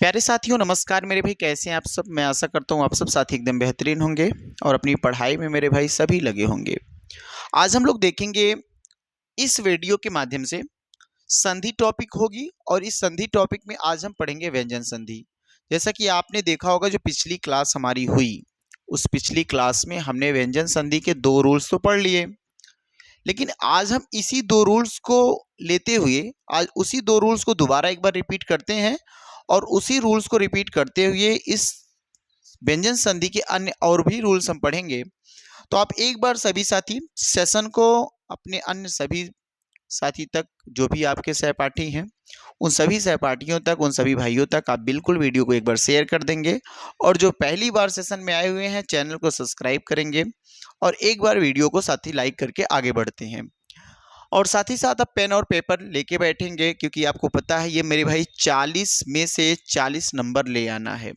प्यारे साथियों नमस्कार मेरे भाई, कैसे हैं आप सब। मैं आशा करता हूँ आप सब साथी एकदम बेहतरीन होंगे और अपनी पढ़ाई में मेरे भाई सभी लगे होंगे। आज हम लोग देखेंगे इस वीडियो के माध्यम से संधि टॉपिक होगी और इस संधि टॉपिक में आज हम पढ़ेंगे व्यंजन संधि। जैसा कि आपने देखा होगा जो पिछली क्लास हमारी हुई, उस पिछली क्लास में हमने व्यंजन संधि के दो रूल्स तो पढ़ लिए, लेकिन आज हम इसी दो रूल्स को लेते हुए आज उसी दो रूल्स को दोबारा एक बार रिपीट करते हैं और उसी रूल्स को रिपीट करते हुए इस व्यंजन संधि के अन्य और भी रूल्स हम पढ़ेंगे। तो आप एक बार सभी साथी सेशन को अपने अन्य सभी साथी तक, जो भी आपके सहपाठी हैं उन सभी सहपाठियों तक, उन सभी भाइयों तक आप बिल्कुल वीडियो को एक बार शेयर कर देंगे और जो पहली बार सेशन में आए हुए हैं चैनल को सब्सक्राइब करेंगे और एक बार वीडियो को साथी लाइक करके आगे बढ़ते हैं। और साथ ही साथ आप पेन और पेपर लेके बैठेंगे क्योंकि आपको पता है ये मेरे भाई 40 में से 40 नंबर ले आना है।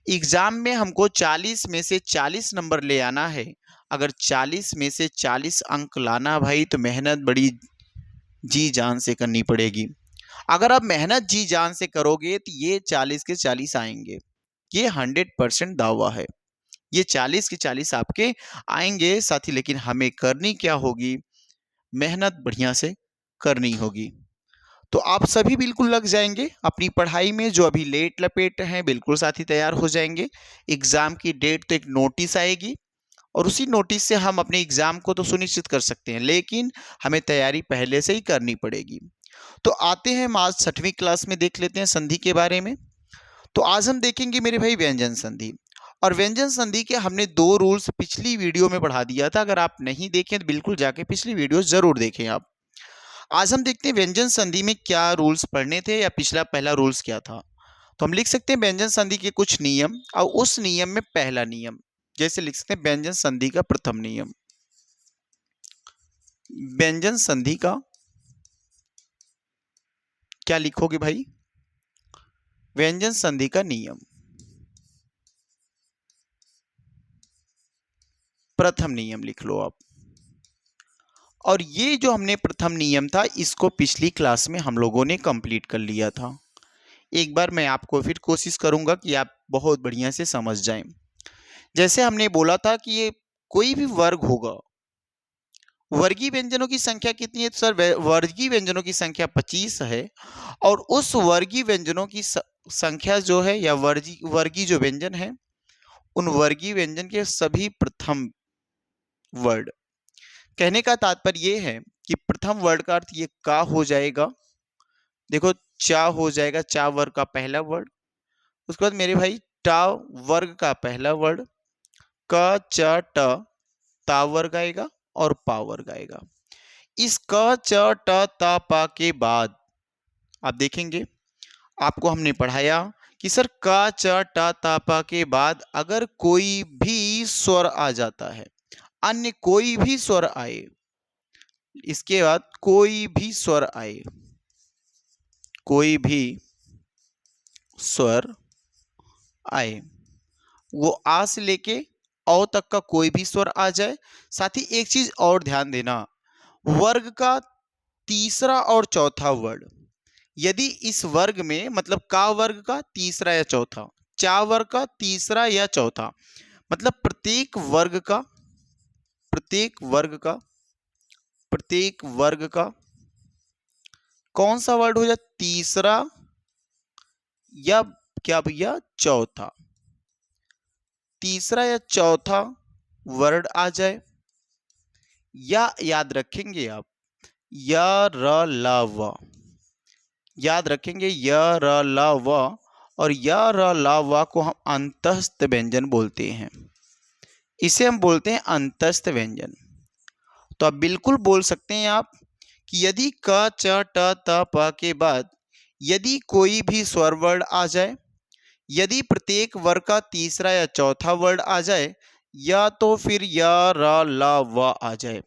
एग्जाम में हमको 40 में से 40 नंबर ले आना है। अगर 40 में से 40 अंक लाना भाई तो मेहनत बड़ी जी जान से करनी पड़ेगी। अगर आप मेहनत जी जान से करोगे तो ये 40 के 40 आएंगे, ये 100% दावा है। ये 40 के 40 आपके आएंगे साथी, लेकिन हमें करनी क्या होगी, मेहनत बढ़िया से करनी होगी। तो आप सभी बिल्कुल लग जाएंगे अपनी पढ़ाई में, जो अभी लेट लपेट हैं बिल्कुल साथी तैयार हो जाएंगे। एग्जाम की डेट तो एक नोटिस आएगी और उसी नोटिस से हम अपने एग्जाम को तो सुनिश्चित कर सकते हैं, लेकिन हमें तैयारी पहले से ही करनी पड़ेगी। तो आते हैं हम आज 6वीं क्लास में, देख लेते हैं संधि के बारे में। तो आज हम देखेंगे मेरे भाई व्यंजन संधि। और व्यंजन संधि के हमने दो रूल्स पिछली वीडियो में पढ़ा दिया था, अगर आप नहीं देखें तो बिल्कुल जाके पिछली वीडियो जरूर देखें आप। आज हम देखते हैं व्यंजन संधि में क्या रूल्स पढ़ने थे या पिछला पहला रूल्स क्या था। तो हम लिख सकते हैं व्यंजन संधि के कुछ नियम और उस नियम में पहला नियम, जैसे लिख सकते हैं व्यंजन संधि का प्रथम नियम। व्यंजन संधि का क्या लिखोगे भाई, व्यंजन संधि का नियम, प्रथम नियम लिख लो आप। और ये जो हमने प्रथम नियम था इसको पिछली क्लास में हम लोगों ने कंप्लीट कर लिया था। एक बार मैं आपको फिर कोशिश करूंगा कि आप बहुत बढ़िया से समझ जाएं। जैसे हमने बोला था कि ये कोई भी वर्ग होगा, वर्गीय व्यंजनों की संख्या कितनी है, तो सर वर्गीय व्यंजनों की संख्या 25 है और उस वर्गीय व्यंजनों की संख्या जो है या वर्गीय जो व्यंजन है उन वर्गीय व्यंजन के सभी प्रथम वर्ड। कहने का तात्पर्य ये है कि प्रथम वर्ड का अर्थ ये का हो जाएगा, देखो चा हो जाएगा, चा वर्ग का पहला वर्ड। उसके बाद मेरे भाई टा वर्ग का पहला वर्ड, क च ट ता वर्ग आएगा और पा वर्ग आएगा। इस क च ट ता पा के बाद आप देखेंगे आपको हमने पढ़ाया कि सर क च ट ता पा के बाद अगर कोई भी स्वर आ जाता है, अन्य कोई भी स्वर आए, इसके बाद कोई भी स्वर आए, कोई भी स्वर आए, वो आ से लेके औ तक का कोई भी स्वर आ जाए। साथ ही एक चीज और ध्यान देना, वर्ग का तीसरा और चौथा वर्ड, यदि इस वर्ग में मतलब का वर्ग का तीसरा या चौथा, चा वर्ग का तीसरा या चौथा, मतलब प्रत्येक वर्ग का कौन सा वर्ड हो जाए, तीसरा या क्या भैया चौथा, तीसरा या चौथा वर्ड आ जाए, या याद रखेंगे आप य र ल व, याद रखेंगे य र ल व, और य र ल व को हम अंतस्थ व्यंजन बोलते हैं, इसे हम बोलते हैं अंतस्थ व्यंजन। तो आप बिल्कुल बोल सकते हैं आप कि यदि क च ट त प के बाद यदि कोई भी स्वर वर्ड आ जाए, यदि प्रत्येक वर्ग का तीसरा या चौथा वर्ड आ जाए, या तो फिर य र ल व आ जाए,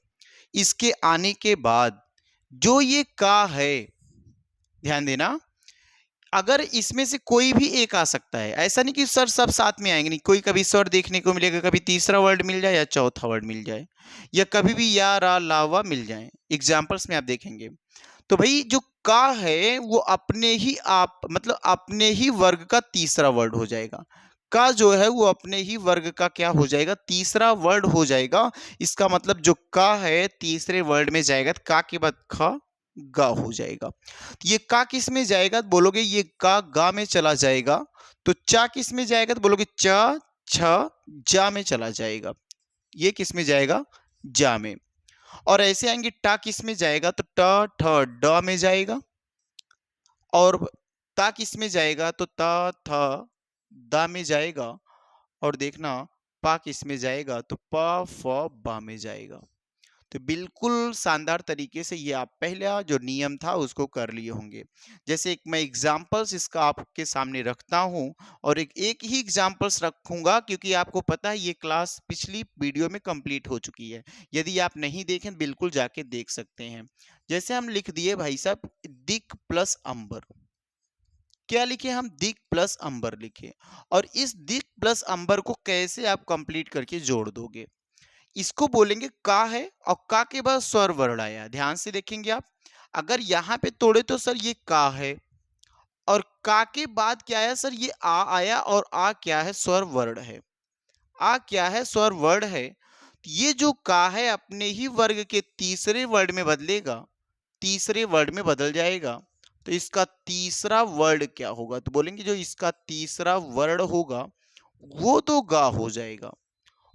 इसके आने के बाद जो ये का है, ध्यान देना, अगर इसमें से कोई भी एक आ सकता है, ऐसा नहीं कि सर सब साथ में आएंगे, नहीं, कोई कभी स्वर देखने को मिलेगा, कभी तीसरा वर्ड मिल जाए या चौथा वर्ड मिल जाए, या कभी भी या रा ला वा मिल जाए। एग्जाम्पल्स में आप देखेंगे। तो भाई जो का है वो अपने ही आप मतलब अपने ही वर्ग का तीसरा वर्ड हो जाएगा। का जो है वो अपने ही वर्ग का क्या हो जाएगा, तीसरा वर्ड हो जाएगा। इसका मतलब जो का है तीसरे वर्ड में जाएगा तो का के बाद ख गा हो जाएगा। तो ये का किस में जाएगा तो बोलोगे ये का गा में चला जाएगा। तो चा किस में जाएगा तो बोलोगे च छ जा में चला जाएगा। ये किस में जाएगा, जा में। और ऐसे आएंगे टा किस में जाएगा तो ट ठ ड में जाएगा। और ता किस में जाएगा तो ता थ दा में जाएगा। और देखना पा किस में जाएगा तो प फ बा में जाएगा। तो बिल्कुल शानदार तरीके से ये आप पहला जो नियम था उसको कर लिए होंगे। जैसे एक मैं एग्जांपल्स इसका आपके सामने रखता हूं और एक ही एग्जांपल्स रखूंगा क्योंकि आपको पता है ये क्लास पिछली वीडियो में कंप्लीट हो चुकी है। यदि आप नहीं देखें बिल्कुल जाके देख सकते हैं। जैसे हम लिख दिए भाई साहब दिक प्लस अंबर। क्या लिखे हम, दिक प्लस अंबर लिखे। और इस दिक प्लस अंबर को कैसे आप कंप्लीट करके जोड़ दोगे, इसको बोलेंगे का है और का के बाद स्वर वर्ण आया। ध्यान से देखेंगे आप, अगर यहां पे तोड़े तो सर ये का है और का के बाद क्या आया सर ये आ आया और आ क्या है, स्वर वर्ण है। आ क्या है, स्वर वर्ण है। ये जो का है अपने ही वर्ग के तीसरे वर्ड में बदलेगा, तीसरे वर्ड में बदल जाएगा। तो इसका तीसरा वर्ड क्या होगा तो बोलेंगे जो इसका तीसरा वर्ड होगा वो तो गा हो जाएगा।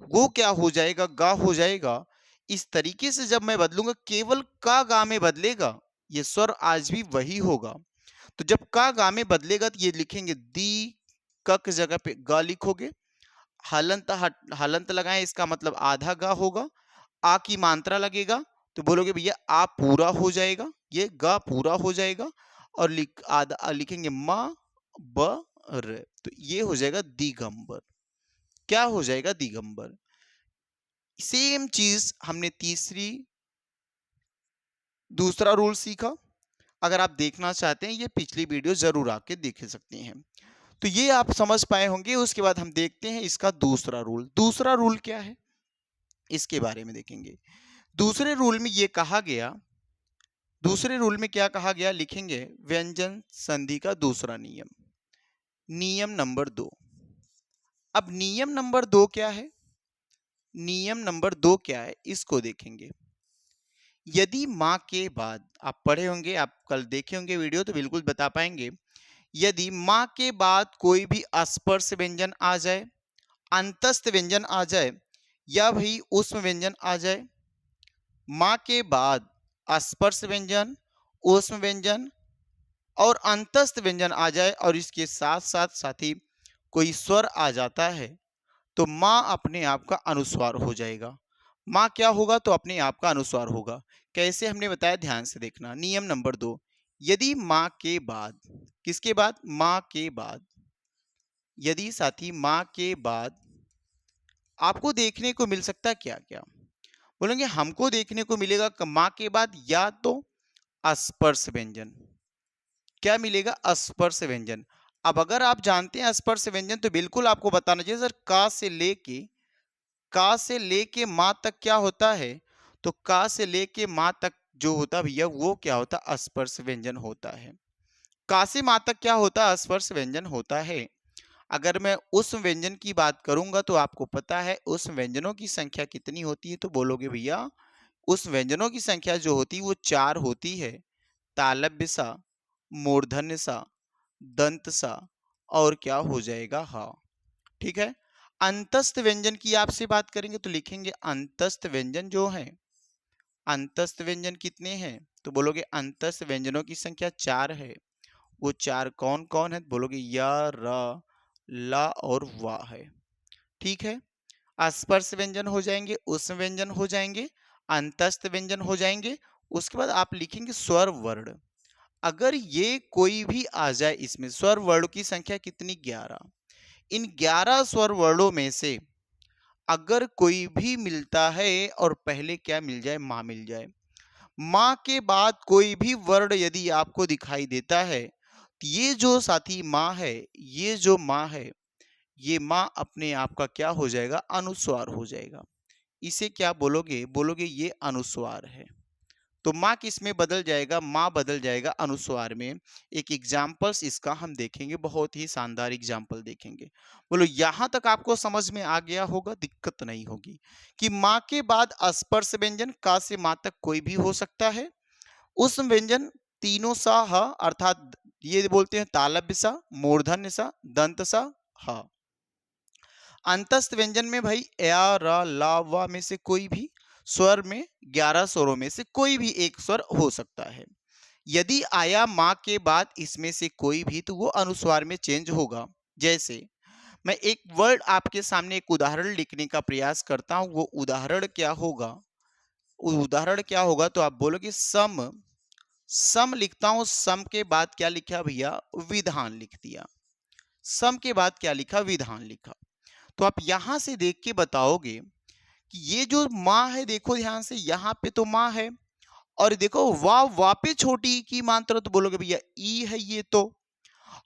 वो क्या हो जाएगा, गा हो जाएगा। इस तरीके से जब मैं बदलूंगा केवल का गा में बदलेगा, ये स्वर आज भी वही होगा। तो जब का गा में बदलेगा तो ये लिखेंगे दी, क की जगह पे गा लिखोगे। हलंत लगाएं, इसका मतलब आधा गा होगा। आ की मात्रा लगेगा तो बोलोगे भैया आ पूरा हो जाएगा, ये गा पूरा हो जाएगा। और आधा लिखेंगे मा ब र, तो ये हो जाएगा दिगंबर। क्या हो जाएगा, दिगंबर। सेम चीज हमने दूसरा रूल सीखा। अगर आप देखना चाहते हैं ये पिछली वीडियो जरूर आके देख सकते हैं। तो ये आप समझ पाए होंगे। उसके बाद हम देखते हैं इसका दूसरा रूल। दूसरा रूल क्या है इसके बारे में देखेंगे। दूसरे रूल में ये कहा गया, दूसरे रूल में क्या कहा गया लिखेंगे व्यंजन संधि का दूसरा नियम, नियम नंबर 2। अब नियम नंबर 2 क्या है, नियम नंबर 2 क्या है इसको देखेंगे। यदि माँ के बाद, आप पढ़े होंगे, आप कल देखे होंगे वीडियो तो बिल्कुल बता पाएंगे। यदि माँ के बाद कोई भी अस्पर्श व्यंजन आ जाए, अंतस्थ व्यंजन आ जाए या भी उष्म व्यंजन आ जाए, माँ के बाद अस्पर्श व्यंजन, उष्म व्यंजन और अंतस्थ व्यंजन आ जाए और इसके साथ साथ साथी कोई स्वर आ जाता है तो माँ अपने आप का अनुस्वार हो जाएगा। माँ क्या होगा तो अपने आप का अनुस्वार होगा। कैसे हमने बताया, ध्यान से देखना। नियम नंबर 2, यदि माँ के बाद, किसके बाद, माँ के बाद, यदि साथी माँ के बाद आपको देखने को मिल सकता है क्या क्या, बोलेंगे हमको देखने को मिलेगा माँ के बाद या तो अस्पर्श व्यंजन। क्या मिलेगा, अस्पर्श व्यंजन। अब अगर आप जानते हैं अस्पर्श व्यंजन तो बिल्कुल आपको बताना चाहिए सर का से लेके माँ तक क्या होता है। तो का से लेके माँ तक जो होता भैया वो क्या होता, अस्पर्श व्यंजन होता है। का से माँ तक क्या होता, अस्पर्श व्यंजन होता है। अगर मैं उस व्यंजन की बात करूंगा तो आपको पता है उस व्यंजनों की संख्या कितनी होती है तो बोलोगे भैया उस व्यंजनों की संख्या जो होती है वो 4 होती है। तालव्य सा, मूर्धन्य सा, दंत सा और क्या हो जाएगा हा। ठीक है। अंतस्थ व्यंजन की आपसे बात करेंगे तो लिखेंगे अंतस्थ व्यंजन जो है, अंतस्थ व्यंजन कितने हैं तो बोलोगे अंतस्थ व्यंजनों की संख्या 4 है। वो 4 कौन कौन है, बोलोगे या, र, ला और वा है। ठीक है। अस्पर्श व्यंजन हो जाएंगे, उष्म व्यंजन हो जाएंगे, अंतस्थ व्यंजन हो जाएंगे। उसके बाद आप लिखेंगे स्वर वर्ण। अगर ये कोई भी आ जाए इसमें, स्वर वर्णों की संख्या कितनी, 11। इन 11 स्वर वर्णों में से अगर कोई भी मिलता है और पहले क्या मिल जाए, माँ मिल जाए, माँ के बाद कोई भी वर्ण यदि आपको दिखाई देता है तो ये जो साथी माँ है, ये जो माँ है, ये माँ अपने आप का क्या हो जाएगा, अनुस्वार हो जाएगा। इसे क्या बोलोगे, बोलोगे ये अनुस्वार है। तो माँ किस में बदल जाएगा? माँ बदल जाएगा अनुस्वार में। एक एग्जाम्पल्स इसका हम देखेंगे, बहुत ही शानदार एग्जाम्पल देखेंगे। बोलो यहां तक आपको समझ में आ गया होगा, दिक्कत नहीं होगी कि माँ के बाद स्पर्श व्यंजन का से माँ तक कोई भी हो सकता है। उस व्यंजन तीनों सा ह अर्थात ये बोलते हैं तालव्य सा, मूर्धन्य सा, दंत सा, ह। अंतस्थ व्यंजन में भाई या र ला वा में से कोई भी स्वर में 11 स्वरों में से कोई भी एक स्वर हो सकता है। यदि आया माँ के बाद इसमें से कोई भी तो वो अनुस्वार में चेंज होगा। जैसे मैं एक वर्ड आपके सामने एक उदाहरण लिखने का प्रयास करता हूं, वो उदाहरण क्या होगा? उदाहरण क्या होगा तो आप बोलोगे सम। सम लिखता हूं, सम के बाद क्या लिखा भैया? विधान लिख दिया। सम के बाद क्या लिखा? विधान लिखा। तो आप यहां से देख के बताओगे कि ये जो माँ है, देखो ध्यान से, यहाँ पे तो माँ है और देखो वा पे छोटी ई की मात्रा, तो बोलोगे भैया ई है ये तो।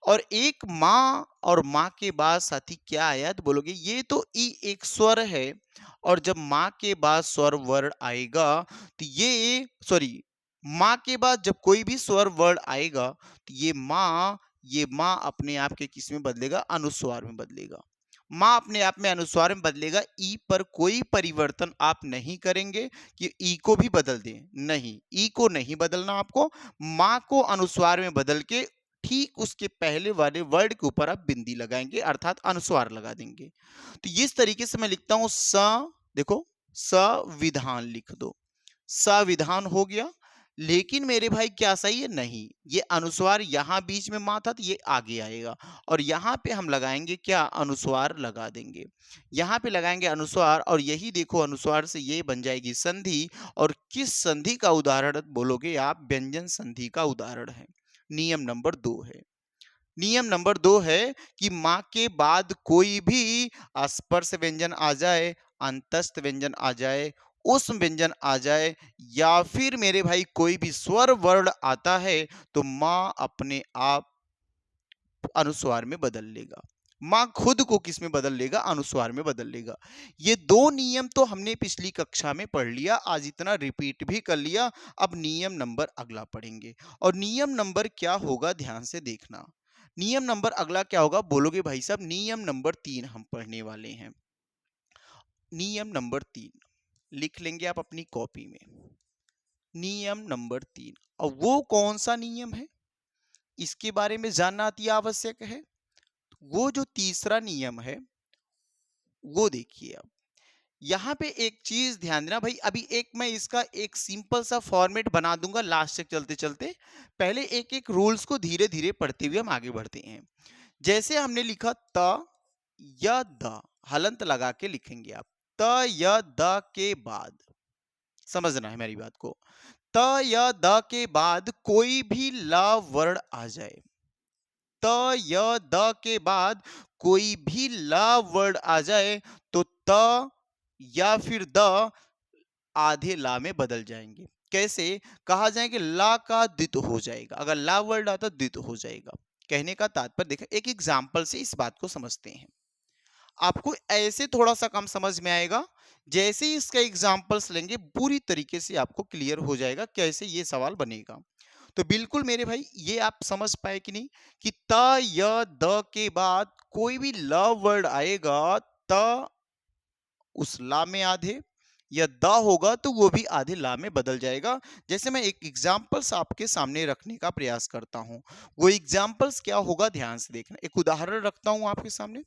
और एक माँ और माँ के बाद साथी क्या आया तो बोलोगे ये तो ई एक स्वर है। और जब माँ के बाद स्वर वर्ण आएगा तो ये माँ के बाद जब कोई भी स्वर वर्ण आएगा तो ये माँ अपने आप के किस में बदलेगा? अनुस्वार में बदलेगा। माँ अपने आप में अनुस्वार में बदलेगा। ई पर कोई परिवर्तन आप नहीं करेंगे कि ई को भी बदल दें, नहीं, ई को नहीं बदलना आपको। माँ को अनुस्वार में बदल के ठीक उसके पहले वाले वर्ड के ऊपर आप बिंदी लगाएंगे अर्थात अनुस्वार लगा देंगे। तो इस तरीके से मैं लिखता हूं देखो संविधान लिख दो, संविधान हो गया। लेकिन मेरे भाई क्या सही है? नहीं, ये अनुस्वार यहां बीच में माँ था तो ये आगे आएगा और यहां पे हम लगाएंगे क्या? अनुस्वार लगा देंगे। यहां पे लगाएंगे अनुस्वार और यही देखो अनुस्वार से ये बन जाएगी संधि। और किस संधि का उदाहरण बोलोगे आप? व्यंजन संधि का उदाहरण है। नियम नंबर 2 है। नियम नंबर 2 है कि माँ के बाद कोई भी स्पर्श व्यंजन आ जाए, अंतस्थ व्यंजन आ जाए, उस व्यंजन आ जाए या फिर मेरे भाई कोई भी स्वर वर्ण आता है तो माँ अपने आप अनुस्वार में बदल लेगा। माँ खुद को किस में बदल लेगा? अनुस्वार में बदल लेगा। ये दो नियम तो हमने पिछली कक्षा में पढ़ लिया, आज इतना रिपीट भी कर लिया। अब नियम नंबर अगला पढ़ेंगे और नियम नंबर क्या होगा ध्यान से देखना। नियम नंबर अगला क्या होगा बोलोगे भाई साहब? नियम नंबर 3 हम पढ़ने वाले हैं। नियम नंबर 3 लिख लेंगे आप अपनी कॉपी में। नियम नंबर 3, और वो कौन सा नियम है इसके बारे में जानना अति आवश्यक है। वो जो तीसरा नियम है वो देखिए। अब यहाँ पे एक चीज ध्यान देना भाई, अभी एक मैं इसका एक सिंपल सा फॉर्मेट बना दूंगा लास्ट तक चलते चलते। पहले एक एक रूल्स को धीरे धीरे पढ़ते हुए हम आगे बढ़ते हैं। जैसे हमने लिखा त या द, हलंत लगा के लिखेंगे आप। त या द के बाद, समझना है मेरी बात को, त या द के बाद कोई भी ल वर्ण आ जाए, त य द के बाद कोई भी ल वर्ड आ जाए तो त या फिर द आधे ला में बदल जाएंगे। कैसे? कहा जाए कि ला का द्वित हो जाएगा, अगर ला वर्ड आता द्वित हो जाएगा। कहने का तात्पर्य देखा, एक एग्जाम्पल से इस बात को समझते हैं। आपको ऐसे थोड़ा सा कम समझ में आएगा, जैसे ही इसका एग्जाम्पल्स लेंगे पूरी तरीके से आपको क्लियर हो जाएगा कैसे ये सवाल बनेगा। तो बिल्कुल मेरे भाई ये आप समझ पाए कि नहीं कि त य द के बाद कोई भी ल वर्ड आएगा त उस ला में आधे, या द होगा तो वो भी आधे ला में बदल जाएगा। जैसे मैं एक एग्जाम्पल्स आपके सामने रखने का प्रयास करता हूं, वो एग्जाम्पल्स क्या होगा ध्यान से देखना। एक उदाहरण रखता हूं आपके सामने,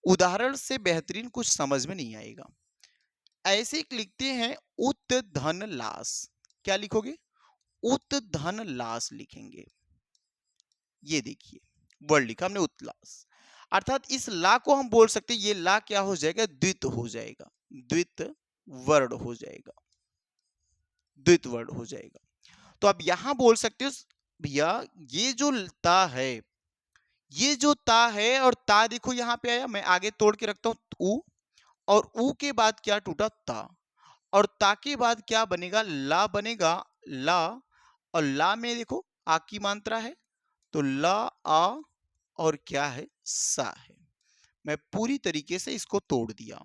उदाहरण से बेहतरीन कुछ समझ में नहीं आएगा। ऐसे लिखते हैं उत धन लास। क्या लिखोगे? उत धन लास लिखेंगे। ये देखिए वर्ड लिखा हमने उत्लास, अर्थात इस ला को हम बोल सकते हैं ये ला क्या हो जाएगा? द्वित हो जाएगा, द्वित वर्ड हो जाएगा, द्वित वर्ड हो जाएगा। तो आप यहां बोल सकते हो भैया ये जो ता है, ये जो ता है और ता देखो यहां पे आया, मैं आगे तोड़ के रखता हूं ऊ, और ऊ के बाद क्या टूटा? ता, और ता के बाद क्या बनेगा? ला बनेगा। ला, और ला में देखो आ की मात्रा है तो ला आ और क्या है? सा है। मैं पूरी तरीके से इसको तोड़ दिया,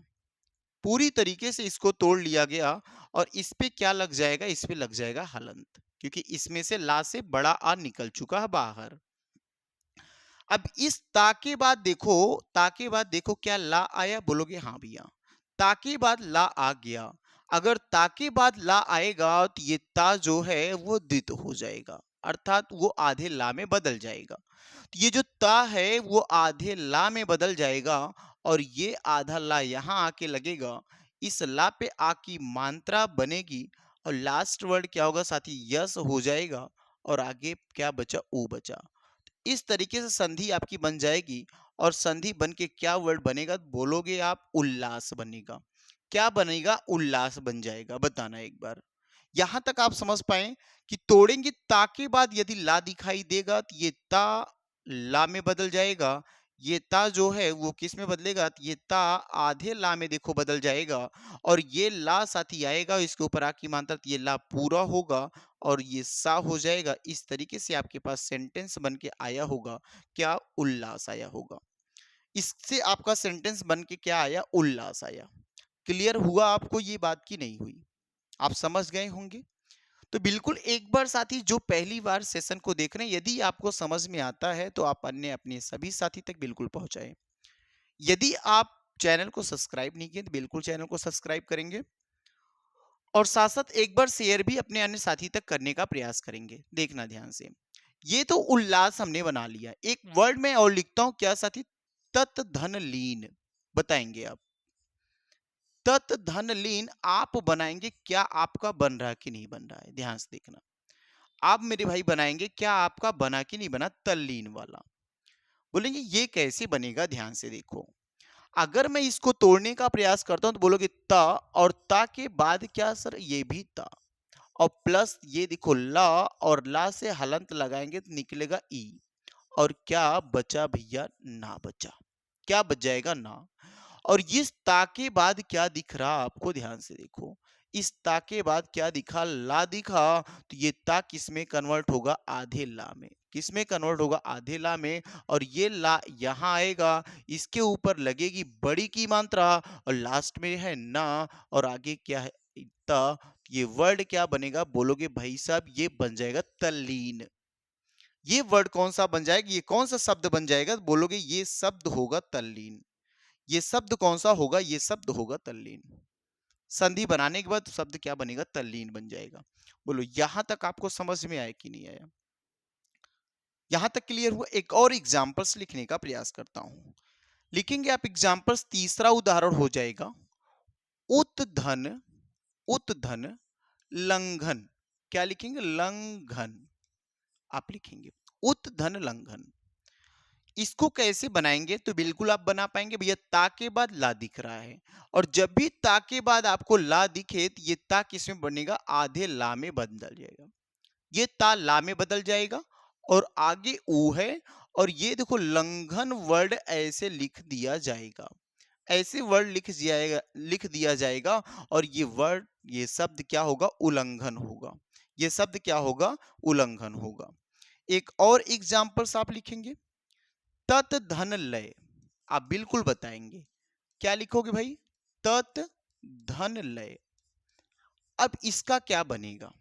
पूरी तरीके से इसको तोड़ लिया गया और इस पे क्या लग जाएगा, इस पे लग जाएगा हलंत, क्योंकि इसमें से ला से बड़ा आ निकल चुका है बाहर। अब इस ता के बाद देखो, ता के बाद देखो क्या ला आया, बोलोगे हाँ भैया। ता के बाद ला आ गया। अगर ता के बाद ला आएगा तो ये ता जो है वो द्वित हो जाएगा, अर्थात वो आधे ला में बदल जाएगा। तो ये जो ता है वो आधे ला में बदल जाएगा और ये आधा ला यहाँ आके लगेगा। इस ला पे आ की मात्रा बनेगी और लास्ट वर्ड क्या होगा साथी, यस हो जाएगा और आगे क्या बचा, ऊ बचा। इस तरीके से संधि आपकी बन जाएगी और संधि बन के क्या वर्ड बनेगा, बोलोगे आप उल्लास बनेगा। क्या बनेगा, उल्लास बन जाएगा, बताना एक बार। यहां तक आप समझ पाए कि तोड़ेंगे ता के बाद यदि ला दिखाई देगा तो ये ता ला में बदल जाएगा। ये ता जो है वो किस में बदलेगा, तो ये ता आधे ला में देखो बदल जाएगा और ये ला साथी आएगा, इसके ऊपर आ की मात्रा, ये ला पूरा होगा और ये सा हो जाएगा। इस तरीके से आपके पास सेंटेंस बन के आया होगा, क्या, उल्लास आया होगा। इससे आपका सेंटेंस बन के क्या आया, उल्लास आया। क्लियर हुआ आपको ये बात की नहीं हुई, आप समझ गए होंगे। तो बिल्कुल एक बार साथी जो पहली बार सेशन को देख रहे हैं, यदि आपको समझ में आता है तो आप अन्य अपने सभी साथी तक बिल्कुल पहुंचाएं। यदि आप चैनल को सब्सक्राइब नहीं किए तो बिल्कुल चैनल को सब्सक्राइब करेंगे और साथ साथ एक बार शेयर भी अपने अन्य साथी तक करने का प्रयास करेंगे। देखना ध्यान से, ये तो उल्लास हमने बना लिया। एक वर्ड में और लिखता हूं क्या साथी, तत् धन लीन। बताएंगे आप, तत् धन लीन आप बनाएंगे, क्या आपका बन रहा है कि नहीं बन रहा है, ध्यान से देखना। आप मेरे भाई बनाएंगे, क्या आपका बना कि नहीं बना, तल्लीन वाला। बोलेंगे ये कैसे बनेगा, ध्यान से देखो। अगर मैं इसको तोड़ने का प्रयास करता हूं तो बोलोगे ता, और ता के बाद क्या सर, ये भी ता, और प्लस ये देखो ला, और ला से हलंत लगाएंगे तो निकलेगा ई, और क्या बचा भैया, ना बचा। क्या बच जाएगा, ना। और इस ता के बाद क्या दिख रहा आपको, ध्यान से देखो। इस ता के बाद क्या दिखा, ला दिखा। तो ये ता किस में कन्वर्ट होगा, आधे ला में। किस में कन्वर्ट होगा, आधे ला में। और ये ला यहां आएगा, इसके ऊपर लगेगी बड़ी की मात्रा और लास्ट में है ना, और आगे क्या है, ता। ये वर्ड क्या बनेगा, बोलोगे भाई साहब ये बन जाएगा तल्लीन। ये वर्ड कौन सा बन जाएगा, ये कौन सा शब्द बन जाएगा, बोलोगे ये शब्द होगा तल्लीन। ये शब्द कौन सा होगा, ये शब्द होगा तल्लीन। संधि बनाने के बाद शब्द क्या बनेगा, तल्लीन बन जाएगा। बोलो यहां तक आपको समझ में आया कि नहीं आया, यहां तक क्लियर हुआ। एक और एग्जांपल्स लिखने का प्रयास करता हूं, लिखेंगे आप एग्जांपल्स। तीसरा उदाहरण हो जाएगा उत्धन, उत्धन लंघन। क्या लिखेंगे, लंघन आप लिखेंगे, उत्धन लंघन। इसको कैसे बनाएंगे, तो बिल्कुल आप बना पाएंगे भैया। ता के बाद ला दिख रहा है और जब भी ता के बाद आपको ला दिखे तो ये ता किस में बनेगा, आधे ला में बदल जाएगा। ये ता ला में बदल जाएगा और आगे ऊ है, और ये देखो लंघन वर्ड ऐसे लिख दिया जाएगा। ऐसे वर्ड लिख दिया जाएगा और ये वर्ड, ये शब्द क्या होगा, उल्लंघन होगा। ये शब्द क्या होगा, उल्लंघन होगा। एक और एग्जाम्पल्स आप लिखेंगे, तत् धन लय। आप बिल्कुल बताएंगे, क्या लिखोगे भाई, तत् धन लय। अब इसका क्या बनेगा,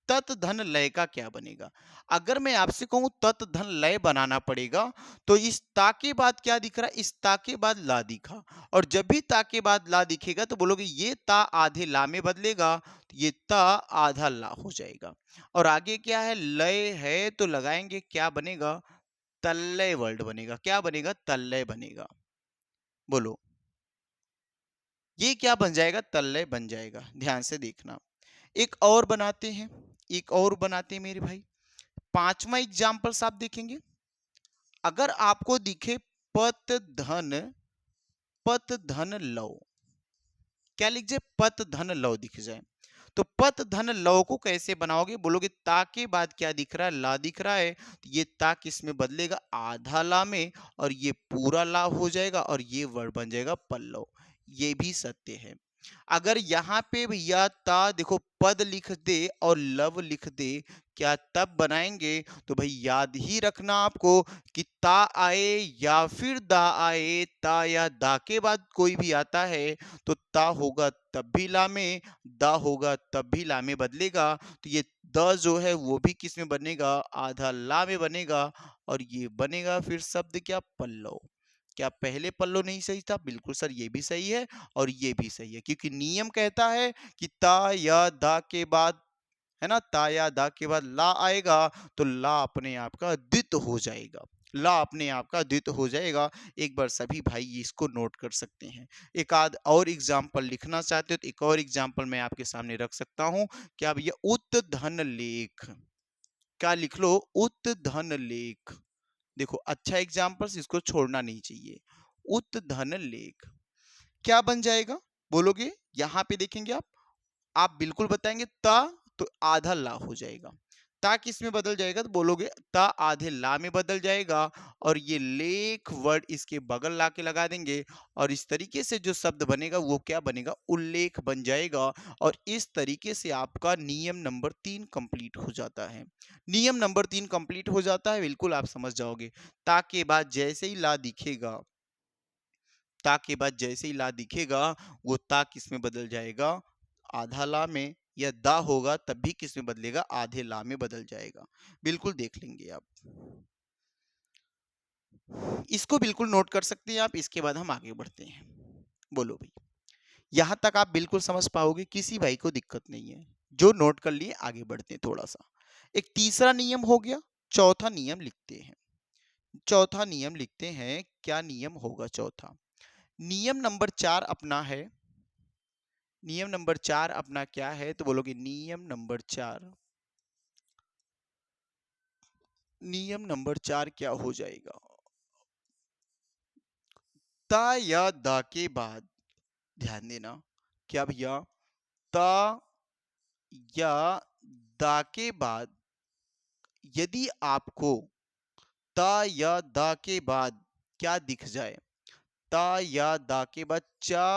तत् धन लय का क्या बनेगा। अगर मैं आपसे कहूं तत् धन लय बनाना पड़ेगा, तो इस ता के बाद क्या दिख रहा है, इस ता के बाद ला दिखा, और जब भी ता के बाद ला दिखेगा तो बोलोगे ये ता आधे ला में बदलेगा, तो ये ता आधा ला हो जाएगा। और आगे क्या है, लय है, तो लगाएंगे, क्या बनेगा, तल्लय वर्ड बनेगा। क्या बनेगा, तल्लय बनेगा। बोलो ये क्या बन जाएगा, तल्लय बन जाएगा। ध्यान से देखना, एक और बनाते हैं, एक और बनाते हैं मेरे भाई। पांचवा एग्जाम्पल्स आप देखेंगे, अगर आपको दिखे पत धन, पत धन लव। क्या लिख जाए, पत धन लव दिख जाए, तो पत धन लव को कैसे बनाओगे, बोलोगे ता के बाद क्या दिख रहा है, ला दिख रहा है, तो ये ता किस में बदलेगा, आधा ला में, और ये पूरा ला हो जाएगा और ये वर्ड बन जाएगा पल्लव। ये भी सत्य है। अगर यहाँ पे भैया ता देखो पद लिख दे और लव लिख दे, क्या तब बनाएंगे? तो भाई याद ही रखना आपको कि ता आए या फिर दा आए, ता या दा के बाद कोई भी आता है तो ता होगा तब भी ला में, दा होगा तब भी ला में बदलेगा। तो ये द जो है वो भी किस में बनेगा? आधा ला में बनेगा। और ये बनेगा फिर शब्द क्या? पल्लव। क्या पहले पल्लव नहीं सही था? बिल्कुल सर, ये भी सही है और ये भी सही है, क्योंकि नियम कहता है कि ता या दा के बाद, है ना, ता या दा के बाद ला आएगा तो ला अपने आप का द्वित हो जाएगा। ला अपने आप का द्वित हो जाएगा। एक बार सभी भाई इसको नोट कर सकते हैं। एक आध और एग्जाम्पल लिखना चाहते हो तो एक और एग्जाम्पल मैं आपके सामने रख सकता हूं। क्या भैया? उत धन लेख। क्या लिख लो? उत धन लेख। देखो अच्छा एग्जाम्पल, इसको छोड़ना नहीं चाहिए। उत धन लेख क्या बन जाएगा? बोलोगे? यहां पे देखेंगे आप बिल्कुल बताएंगे ता, तो आधा ला हो जाएगा। ता किस में बदल जाएगा? तो बोलोगे ता आधे ला में बदल जाएगा। और ये लेख वर्ड इसके बगल ला के लगा देंगे और इस तरीके से जो शब्द बनेगा वो क्या बनेगा? उल्लेख बन जाएगा। और इस तरीके से आपका नियम नंबर 3 कंप्लीट हो जाता है। नियम नंबर 3 कंप्लीट हो जाता है, बिल्कुल आप समझ जाओगे। ता के बाद जैसे ही ला दिखेगा, ता के बाद जैसे ही ला दिखेगा, वो ता किस में बदल जाएगा? आधा ला में। या दा होगा तब भी किस में बदलेगा? आधे ला में बदल जाएगा। बिल्कुल देख लेंगे आप, इसको बिल्कुल नोट कर सकते हैं आप। इसके बाद हम आगे बढ़ते हैं। बोलो भाई, यहां तक आप बिल्कुल समझ पाओगे, किसी भाई को दिक्कत नहीं है। जो नोट कर लिए आगे बढ़ते हैं थोड़ा सा। एक तीसरा नियम हो गया। चौथा नियम लिखते हैं। चौथा नियम लिखते हैं। क्या नियम होगा चौथा? नियम नंबर 4 अपना है। नियम नंबर 4 अपना क्या है? तो बोलोगे नियम नंबर 4। नियम नंबर 4 क्या हो जाएगा? ता या दा के बाद, ध्यान देना, क्या भैया? ता या दा के बाद यदि आपको ता या दा के बाद क्या दिख जाए? ता या दा के बाद चा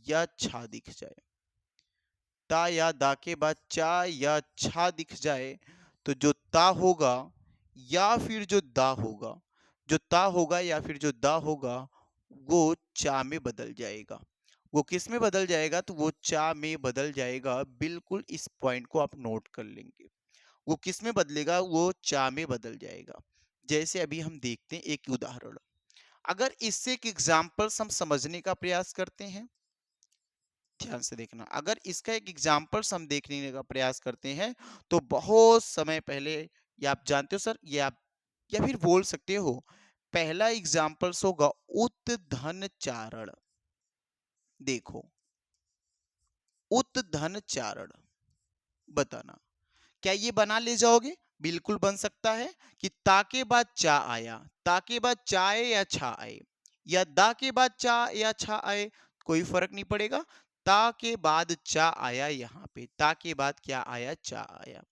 या छा दिख जाए, ता या दा के बाद चा या छा दिख जाए, तो जो ता होगा या फिर जो दा होगा, जो ता होगा या फिर जो दा होगा, वो चा में बदल जाएगा। वो किस में बदल जाएगा? तो वो चा में बदल जाएगा। बिल्कुल इस पॉइंट को आप नोट कर लेंगे। वो किस में बदलेगा? वो चा में बदल जाएगा। जैसे अभी हम देखते हैं एक उदाहरण। अगर इससे एक एग्जाम्पल्स हम समझने का प्रयास करते हैं, ध्यान से देखना, अगर इसका एक एग्जाम्पल्स हम देखने का प्रयास करते हैं, तो बहुत समय पहले, ये आप जानते हो सर, ये आप या फिर बोल सकते हो, पहला एग्जाम्पल्स होगा उत धन चारण। देखो, उत धन चारण, बताना क्या ये बना ले जाओगे? बिल्कुल बन सकता है कि ता के बाद चा आया, ता के बाद चा आए या छा आए, या दा के बाद चा या छा आए, कोई फर्क नहीं पड़ेगा। ता के बाद चा आया, यहाँ पे ता के बाद क्या आया? चा आया।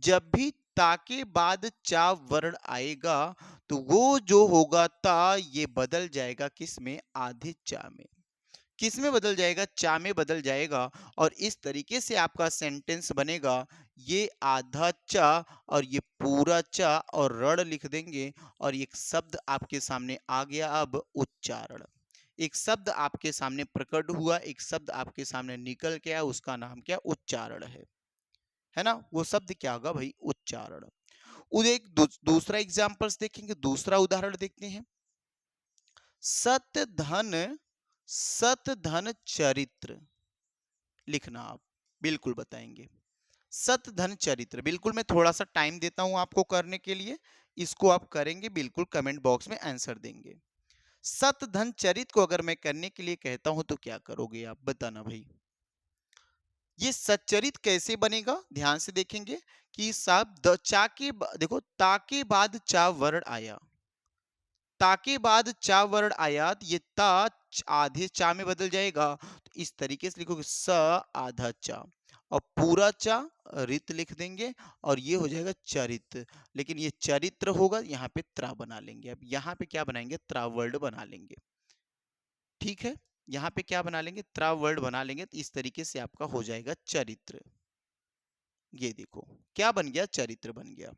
जब भी ता के बाद चा वर्ण आएगा, तो वो जो होगा ता, ये बदल जाएगा किस में? आधे चा में। किस में बदल जाएगा? चा में बदल जाएगा। और इस तरीके से आपका सेंटेंस बनेगा, ये आधा चा और ये पूरा चा, और रण लिख देंगे। और एक शब्द आपके सामने आ गया, अब उच्चारण। एक शब्द आपके सामने प्रकट हुआ, एक शब्द आपके सामने निकल के आया, उसका नाम क्या? उच्चारण है ना? वो शब्द क्या होगा भाई? उच्चारण। उधर एक दूसरा एग्जाम्पल्स देखेंगे, दूसरा उदाहरण देखते हैं। सत धन, सत धन चरित्र लिखना आप, बिल्कुल बताएंगे। सत धन चरित्र, बिल्कुल मैं थोड़ा सा टाइम देता हूं आपको करने के लिए। इसको आप करेंगे, बिल्कुल कमेंट बॉक्स में आंसर देंगे। सत धन चरित्र को अगर मैं करने के लिए कहता हूं तो क्या करोगे आप? बताना भाई। ये सच्चरित कैसे बनेगा? ध्यान से देखेंगे कि साहब चा के देखो, ता के बाद चा वर्ण आया, ता के बाद चा वर्ण आया, तो ये ता आधे चा में बदल जाएगा। तो इस तरीके से लिखोगे स आधा चा, और पूरा चा रित लिख देंगे, और ये हो जाएगा चरित। लेकिन ये चरित्र होगा, यहाँ पे त्रा बना लेंगे। अब यहाँ पे क्या बनाएंगे? त्रा वर्ड बना लेंगे। ठीक है, यहाँ पे क्या बना लेंगे, त्र वर्ड बना लेंगे, तो इस तरीके से आपका हो जाएगा चरित्र। ये देखो क्या बन गया, चरित्र बन गया।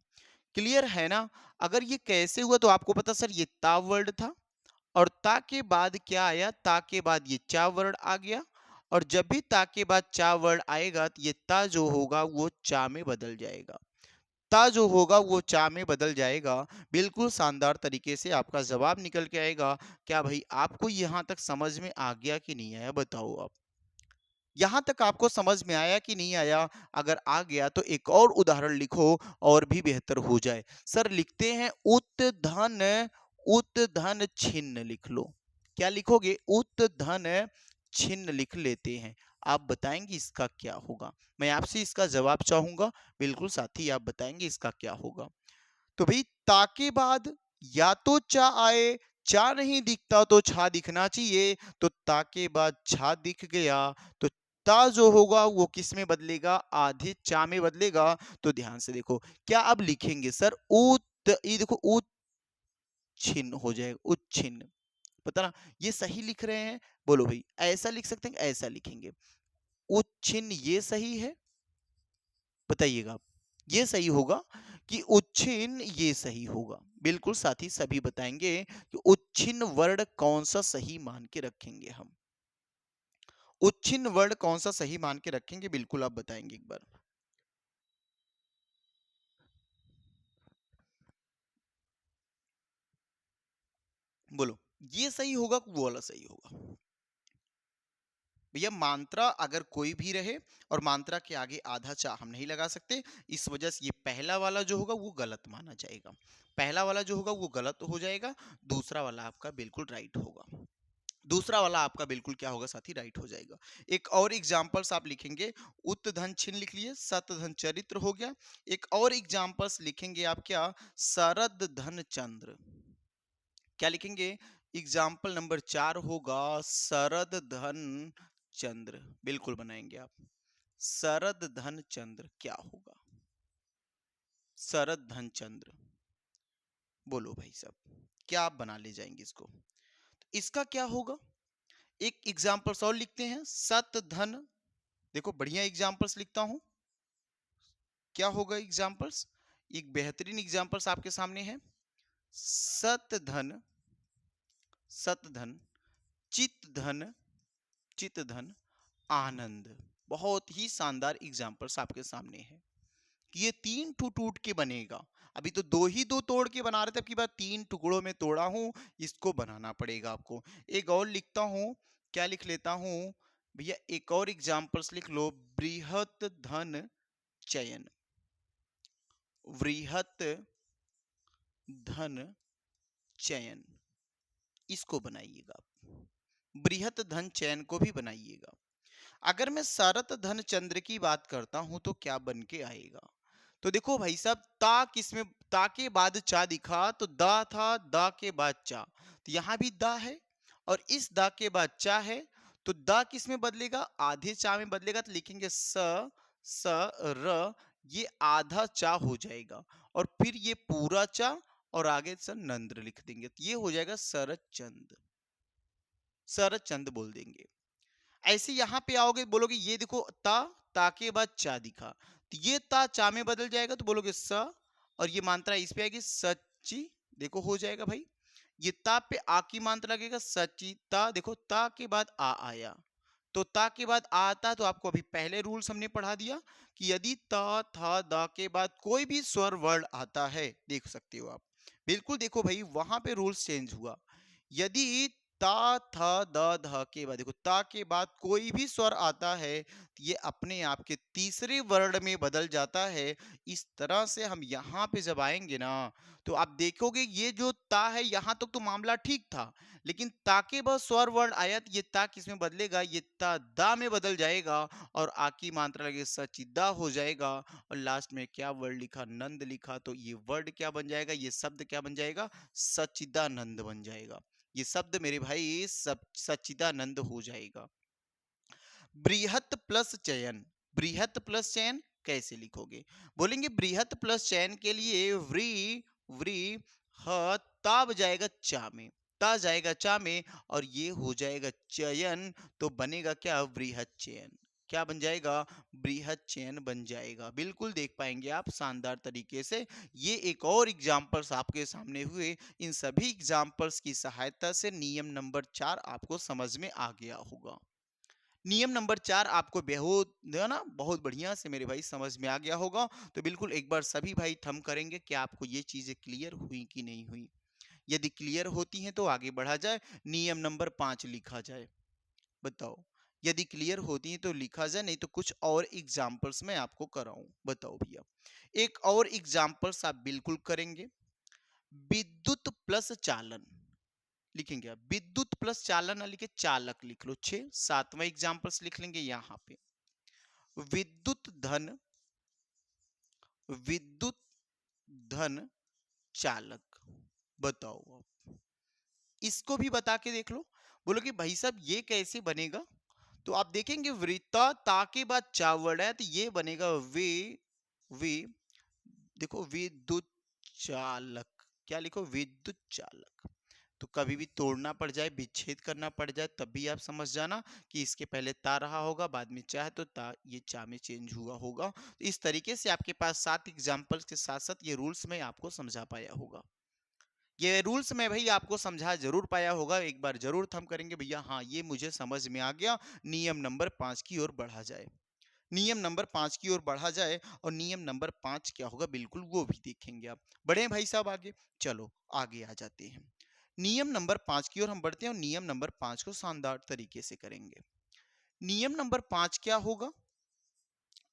क्लियर है ना। अगर ये कैसे हुआ तो आपको पता सर ये ता वर्ड था और ता के बाद क्या आया, ता के बाद ये चा वर्ड आ गया और जब भी ता के बाद चा वर्ड आएगा तो ये ता जो होगा वो चा में बदल जाएगा। ता जो होगा वो चा में बदल जाएगा। बिल्कुल शानदार तरीके से आपका जवाब निकल के आएगा। क्या भाई आपको यहां तक समझ में आ गया कि नहीं आया, बताओ आप। यहां तक आपको समझ में आया कि नहीं आया? अगर आ गया तो एक और उदाहरण लिखो और भी बेहतर हो जाए। सर लिखते हैं उत धन छिन्न लिख लो। क्या लिखोगे, उत धन छिन्न लिख लेते हैं। आप बताएंगे इसका क्या होगा, मैं आपसे इसका जवाब चाहूंगा। बिल्कुल साथी आप बताएंगे इसका क्या होगा। तो भाई ता के बाद या तो चा आए, चा नहीं दिखता तो छा दिखना चाहिए, तो ता के बाद छा दिख गया तो ता जो होगा वो किस में बदलेगा, आधे चा में बदलेगा। तो ध्यान से देखो क्या अब लिखेंगे सर, उत, ये देखो उच्छिन्न हो जाएगा, उच्छिन्न। पता ना ये सही लिख रहे हैं, बोलो भाई ऐसा लिख सकते हैं, ऐसा लिखेंगे उच्छिन्न, ये सही है, बताइएगा आप। ये सही होगा कि उच्छिन्न ये सही होगा। बिल्कुल साथी सभी बताएंगे कि उच्छिन्न वर्ण कौन सा सही मान के रखेंगे हम। उच्छिन्न वर्ण कौन सा सही मान के रखेंगे, बिल्कुल आप बताएंगे एक बार। बोलो ये सही होगा कि वो वाला सही होगा। भैया मात्रा अगर कोई भी रहे और मात्रा के आगे आधा चा हम नहीं लगा सकते, इस वजह से ये पहला वाला जो होगा वो गलत माना जाएगा। पहला वाला जो होगा वो गलत हो जाएगा, दूसरा वाला आपका बिल्कुल राइट होगा। दूसरा वाला आपका बिल्कुल क्या होगा साथी, राइट हो जाएगा। एक और एग्जांपल्स आप लिखेंगे, उत धन छिन लिख लिए, सत धन चरित्र हो गया। एक और एग्जांपल्स लिखेंगे आप क्या, शरद धन चंद्र। क्या लिखेंगे, एग्जाम्पल नंबर 4 होगा शरद धन चंद्र। बिल्कुल बनाएंगे आप, शरद धन चंद्र क्या होगा, शरद धन चंद्र। बोलो भाई साहब क्या आप बना ले जाएंगे इसको, तो इसका क्या होगा। एक एग्जाम्पल्स और लिखते हैं, सत धन, देखो बढ़िया एग्जाम्पल्स लिखता हूं, क्या होगा एग्जाम्पल्स, एक बेहतरीन एग्जाम्पल्स आपके सामने है। सत धन, सत धन, चित धन, चित धन, आनंद। बहुत ही शानदार एग्जाम्पल्स आपके सामने है। ये तीन टूट के बनेगा। अभी तो दो तोड़ के बना रहे थे, अब की बार तीन टुकड़ों में तोड़ा हूं, इसको बनाना पड़ेगा आपको। एक और लिखता हूं, क्या लिख लेता हूं भैया, एक और एग्जाम्पल्स लिख लो, बृहत धन चयन, वृहत धन चयन, इसको बनाइएगा आप। बृहत धन चयन को भी बनाइएगा। अगर मैं शरत धन चंद्र की बात करता हूं तो क्या बन के आएगा, तो देखो भाई साहब ता किसमें, ता के बाद चा दिखा तो दा था, दा के बाद चा, तो यहां भी दा है और इस दा के बाद चा है, तो दा किस में बदलेगा, आधे चा में बदलेगा, तो लिखेंगे स र, ये आधा चा हो जाएगा और फिर ये पूरा चा और आगे सर नंद्र लिख देंगे, तो ये हो जाएगा शरद चंद, शरद चंद बोल देंगे। ऐसे यहां पे आओगे बोलोगे ये देखो ता के बाद चा दिखा, तो ये ता चा में बदल जाएगा, तो बोलोगे स, और ये मात्रा इस पे आएगी सच्ची, देखो हो जाएगा भाई। ये ता पे आ की मात्रा लगेगा, सचिता, देखो ता के बाद आ आया, तो ता के बाद आ आता, तो आपको अभी पहले रूल्स हमने पढ़ा दिया कि यदि ता था दा के बाद कोई भी स्वर वर्ड आता है, देख सकते हो आप, बिल्कुल देखो भाई वहां पे रूल्स चेंज हुआ। यदि ता था द ध के बाद, देखो ता के बाद कोई भी स्वर आता है तो ये अपने आप के तीसरे वर्ण में बदल जाता है। इस तरह से हम यहाँ पे जब आएंगे ना तो आप देखोगे ये जो ता है यहाँ तक तो मामला ठीक था, लेकिन ता के बाद स्वर वर्ण आया तो ये ता किसमें बदलेगा, ये ता दा में बदल जाएगा और आ की मात्रा लगे सचिदा हो जाएगा और लास्ट में क्या वर्ड लिखा, नंद लिखा, तो ये वर्ड क्या बन जाएगा, ये शब्द क्या बन जाएगा, सचिदानंद बन जाएगा। ये शब्द मेरे भाई सब सच्चिदानंद हो जाएगा। बृहत प्लस चयन, बृहत प्लस चयन कैसे लिखोगे, बोलेंगे बृहत प्लस चयन के लिए व्री व्री ह ताब जाएगा चा में, ता जाएगा चा में और ये हो जाएगा चयन, तो बनेगा क्या, वृहद चयन। क्या बन जाएगा, बृहद चयन बन जाएगा। बिल्कुल देख पाएंगे आप शानदार तरीके से। ये एक और एग्जाम्पल्स आपके सामने हुए। इन सभी एग्जाम्पल्स की सहायता से नियम नंबर 4 आपको समझ में आ गया होगा। नियम नंबर 4 आपको बहुत है ना, बहुत बढ़िया से मेरे भाई समझ में आ गया होगा। तो बिल्कुल एक बार सभी भाई थम करेंगे कि आपको ये चीजें क्लियर हुई कि नहीं हुई। यदि क्लियर होती हैं तो आगे बढ़ा जाए, नियम नंबर 5 लिखा जाए। बताओ, यदि क्लियर होती है तो लिखा जाए, नहीं तो कुछ और एग्जाम्पल्स मैं आपको कराऊं। बताओ भैया, एक और एग्जाम्पल्स आप बिल्कुल करेंगे। विद्युत प्लस चालन लिखेंगे आप, विद्युत प्लस चालन ना लिखे चालक लिख लो। 6 7वां एग्जाम्पल्स लिख लेंगे यहां पे। विद्युत धन, विद्युत धन चालक। बताओ आप, इसको भी बता के देख लो। बोलो कि भाई साहब ये कैसे बनेगा, तो आप देखेंगे वृत्ता ता के बाद चावड़ है, तो ये बनेगा वे, वे, देखो विद्युत चालक। क्या लिखो, विद्युत चालक। तो कभी भी तोड़ना पड़ जाए, विच्छेद करना पड़ जाए, तब भी आप समझ जाना कि इसके पहले ता रहा होगा, बाद में चा है तो ता ये चा में चेंज हुआ होगा। तो इस तरीके से आपके पास 7 एग्जाम्पल्स के साथ साथ ये रूल्स मैं आपको समझा पाया होगा। ये रूल्स मैं भाई आपको समझा जरूर पाया होगा। एक बार जरूर थम करेंगे भैया, हाँ ये मुझे समझ में आ गया। नियम नंबर 5 की ओर बढ़ा जाए, नियम नंबर 5 की ओर बढ़ा जाए। और नियम नंबर 5 क्या होगा, बिल्कुल वो भी देखेंगे आप। बढ़े भाई साहब आगे, चलो आगे आ जाते हैं। नियम नंबर 5 की ओर हम बढ़ते हैं और नियम नंबर 5 को शानदार तरीके से करेंगे। नियम नंबर 5 क्या होगा,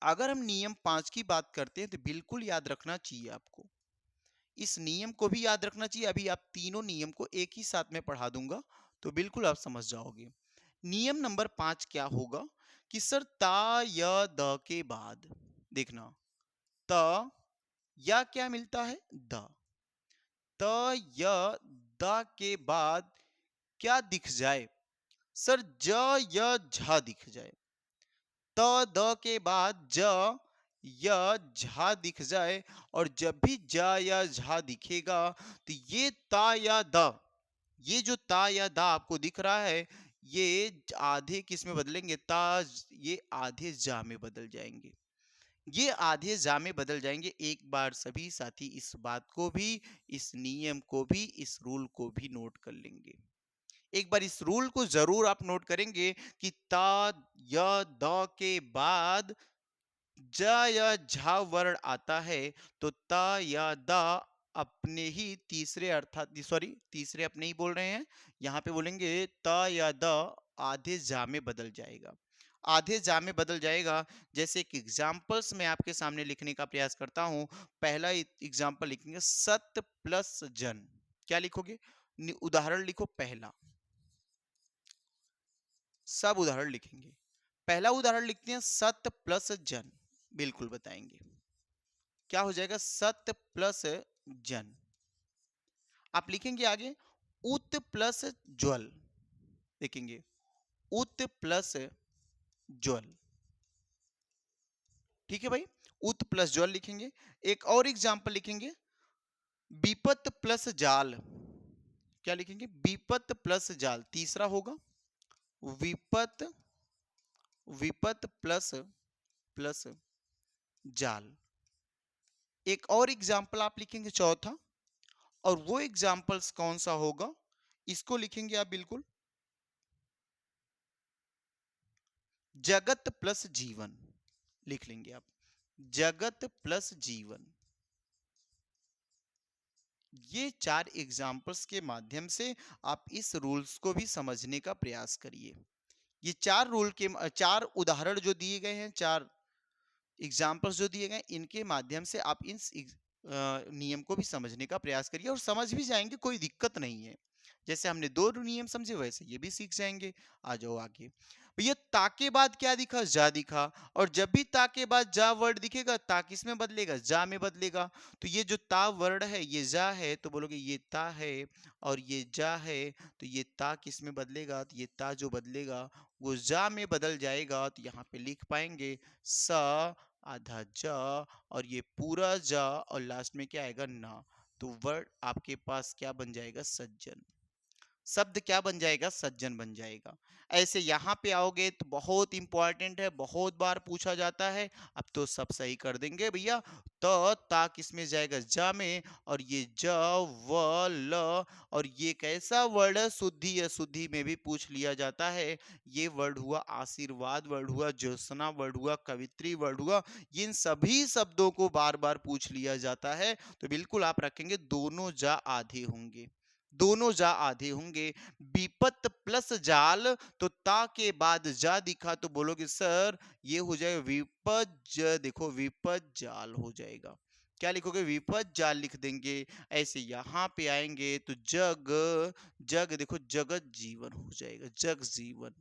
अगर हम नियम 5 की बात करते हैं तो बिल्कुल याद रखना चाहिए आपको, इस नियम को भी याद रखना चाहिए। अभी आप तीनों नियम को एक ही साथ में पढ़ा दूंगा तो बिल्कुल आप समझ जाओगे। नियम नंबर 5 क्या होगा कि सर ता या द के बाद देखना, त या क्या मिलता है, द। त या द के बाद क्या दिख जाए, सर ज या झ दिख जाए। त द के बाद ज या झा दिख जाए, और जब भी ज या झा दिखेगा तो ये ता या द, ये जो ता या दा आपको दिख रहा है, ये आधे किस में बदलेंगे, ता, ये आधे जा में बदल जाएंगे। ये आधे जा में बदल जाएंगे। एक बार सभी साथी इस बात को भी, इस नियम को भी, इस रूल को भी नोट कर लेंगे। एक बार इस रूल को जरूर आप नोट करेंगे कि ता या द के बाद ज या झा वर्ण आता है तो ता या दा अपने ही तीसरे अर्थात, सॉरी तीसरे अपने ही बोल रहे हैं, यहां पे बोलेंगे ता या द आधे जा में बदल जाएगा, आधे जा में बदल जाएगा। जैसे एक एग्जाम्पल्स मैं आपके सामने लिखने का प्रयास करता हूं। पहला एग्जाम्पल लिखेंगे सत्य प्लस जन। क्या लिखोगे, उदाहरण लिखो पहला, सब उदाहरण लिखेंगे। पहला उदाहरण लिखते हैं सत्य प्लस जन। बिल्कुल बताएंगे क्या हो जाएगा, सत्य प्लस जन। आप लिखेंगे आगे उत प्लस ज्वल, लिखेंगे उत प्लस ज्वल। ठीक है भाई, उत प्लस ज्वल लिखेंगे। एक और एग्जांपल लिखेंगे विपत प्लस जाल। क्या लिखेंगे, विपत प्लस जाल। तीसरा होगा विपत, विपत प्लस प्लस जाल। एक और एग्जाम्पल आप लिखेंगे चौथा, और वो एग्जाम्पल्स कौन सा होगा, इसको लिखेंगे आप बिल्कुल जगत प्लस जीवन। लिख लेंगे आप जगत प्लस जीवन। ये 4 एग्जाम्पल्स के माध्यम से आप इस रूल्स को भी समझने का प्रयास करिए। ये 4 रूल के 4 उदाहरण जो दिए गए हैं, 4 एग्जाम्पल्स जो दिए गए, इनके माध्यम से आप इन नियम को भी समझने का प्रयास करिए और समझ भी जाएंगे, कोई दिक्कत नहीं है। जैसे हमने 2 नियम समझे वैसे ये भी सीख जाएंगे। आ जाओ आगे भैया, ता के बाद क्या दिखा, जा दिखा। और जब भी ता के बाद जा वर्ड दिखेगा, ता किस में बदलेगा, जा में बदलेगा। तो ये जो ता वर्ड है ये जा है, तो बोलोगे ये ता है, और ये जा है तो ये ता किस में बदलेगा, तो ये ता जो बदलेगा वो जा में बदल जाएगा। तो यहाँ पे लिख पाएंगे स आधा ज और ये पूरा ज और लास्ट में क्या आएगा ना। तो वर्ड आपके पास क्या बन जाएगा, सज्जन। शब्द क्या बन जाएगा, सज्जन बन जाएगा। ऐसे यहाँ पे आओगे तो बहुत इंपॉर्टेंट है, बहुत बार पूछा जाता है। अब तो सब सही कर देंगे भैया। तो ता किसमें जाएगा, जा में, और ये ज व ल, और ये कैसा वर्ड है, शुद्धि अशुद्धि में भी पूछ लिया जाता है। ये वर्ड हुआ आशीर्वाद वर्ड हुआ, ज्योत्सना वर्ड हुआ, कवित्री वर्ड हुआ। इन सभी शब्दों को बार बार पूछ लिया जाता है। तो बिल्कुल आप रखेंगे दोनों जा आधे होंगे, दोनों जा आधे होंगे। विपत प्लस जाल, तो ता के बाद जा दिखा तो बोलोगे सर ये हो जाएगा विपज, देखो विपज जाल हो जाएगा। क्या लिखोगे, विपज जाल लिख देंगे। ऐसे यहां पे आएंगे तो जग, जग देखो जगत जीवन हो जाएगा, जग जीवन,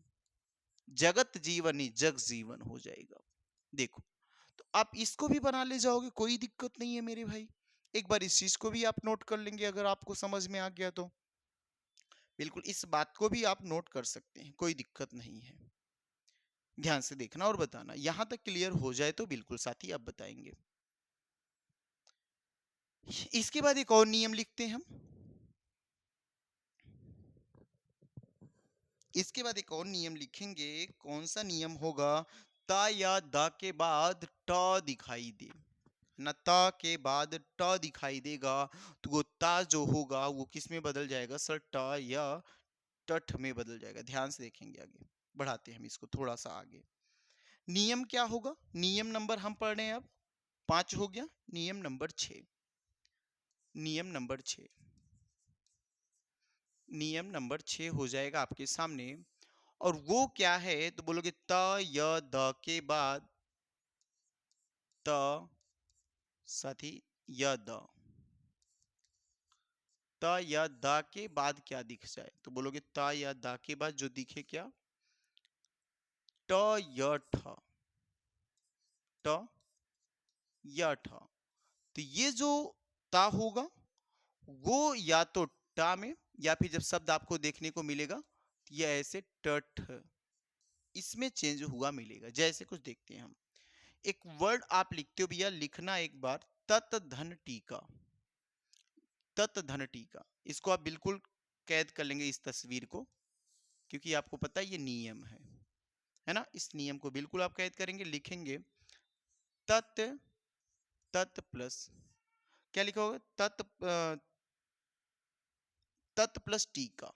जगत जीवन ही जग जीवन हो जाएगा। देखो तो आप इसको भी बना ले जाओगे, कोई दिक्कत नहीं है मेरे भाई। एक बार इस चीज को भी आप नोट कर लेंगे अगर आपको समझ में आ गया तो। बिल्कुल इस बात को भी आप नोट कर सकते हैं, कोई दिक्कत नहीं है। ध्यान से देखना और बताना, यहां तक क्लियर हो जाए तो बिल्कुल साथी आप बताएंगे। इसके बाद एक और नियम लिखते हैं हम। इसके बाद एक और नियम लिखेंगे, कौन सा नियम होगा, ता या दा के बाद ट दिखाई दे न, ता के बाद ट दिखाई देगा तो वो ता जो होगा वो किस में बदल जाएगा सर, ट या टठ में बदल जाएगा। ध्यान से देखेंगे, आगे बढ़ाते हैं हम इसको थोड़ा सा आगे। नियम क्या होगा, नियम नंबर हम पढ़ रहे हैं अब 5 हो गया, नियम नंबर 6, नियम नंबर 6, नियम नंबर 6 हो जाएगा आपके सामने। और वो क्या है तो बोलोगे त य द के बाद त, साथी य द, त या द के बाद क्या दिख जाए तो बोलोगे त या द के बाद जो दिखे क्या, ट य ठ, ट य ठ। तो ये जो ता होगा वो या तो टा में, या फिर जब शब्द आपको देखने को मिलेगा तो ये ऐसे टठ इसमें चेंज हुआ मिलेगा। जैसे कुछ देखते हैं हम, एक वर्ड आप लिखते हो भैया, लिखना एक बार, तत धन टीका, तत धन टीका। इसको आप बिल्कुल कैद कर लेंगे इस तस्वीर को, क्योंकि आपको पता है ये नियम है ना। इस नियम को बिल्कुल आप कैद करेंगे, लिखेंगे तत, तत प्लस क्या लिखा होगा, तत तत प्लस टीका।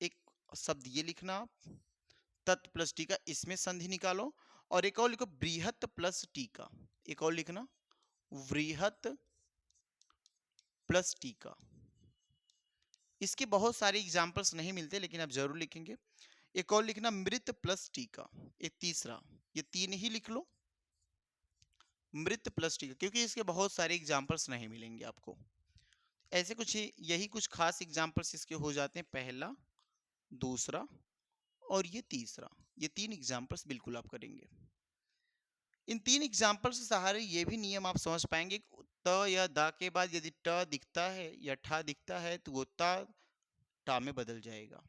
एक शब्द ये लिखना आप, तत् प्लस टीका, इसमें संधि निकालो। और एक और लिखो बृहत प्लस टीका, एक और लिखना वृहत प्लस टीका। इसके बहुत सारे एग्जाम्पल्स नहीं मिलते लेकिन आप जरूर लिखेंगे। एक और लिखना मृत प्लस टीका, एक तीसरा, ये 3 ही लिख लो, मृत प्लस टीका, क्योंकि इसके बहुत सारे एग्जाम्पल्स नहीं मिलेंगे आपको। ऐसे कुछ यही कुछ खास एग्जाम्पल्स इसके हो जाते हैं, पहला, दूसरा और ये तीसरा। ये 3 एग्जाम्पल्स बिल्कुल आप करेंगे। इन 3 एग्जाम्पल्स के सहारे ये भी नियम आप समझ पाएंगे, त या दा के बाद यदि ट दिखता है या ठा दिखता है तो वो ता टा में बदल जाएगा।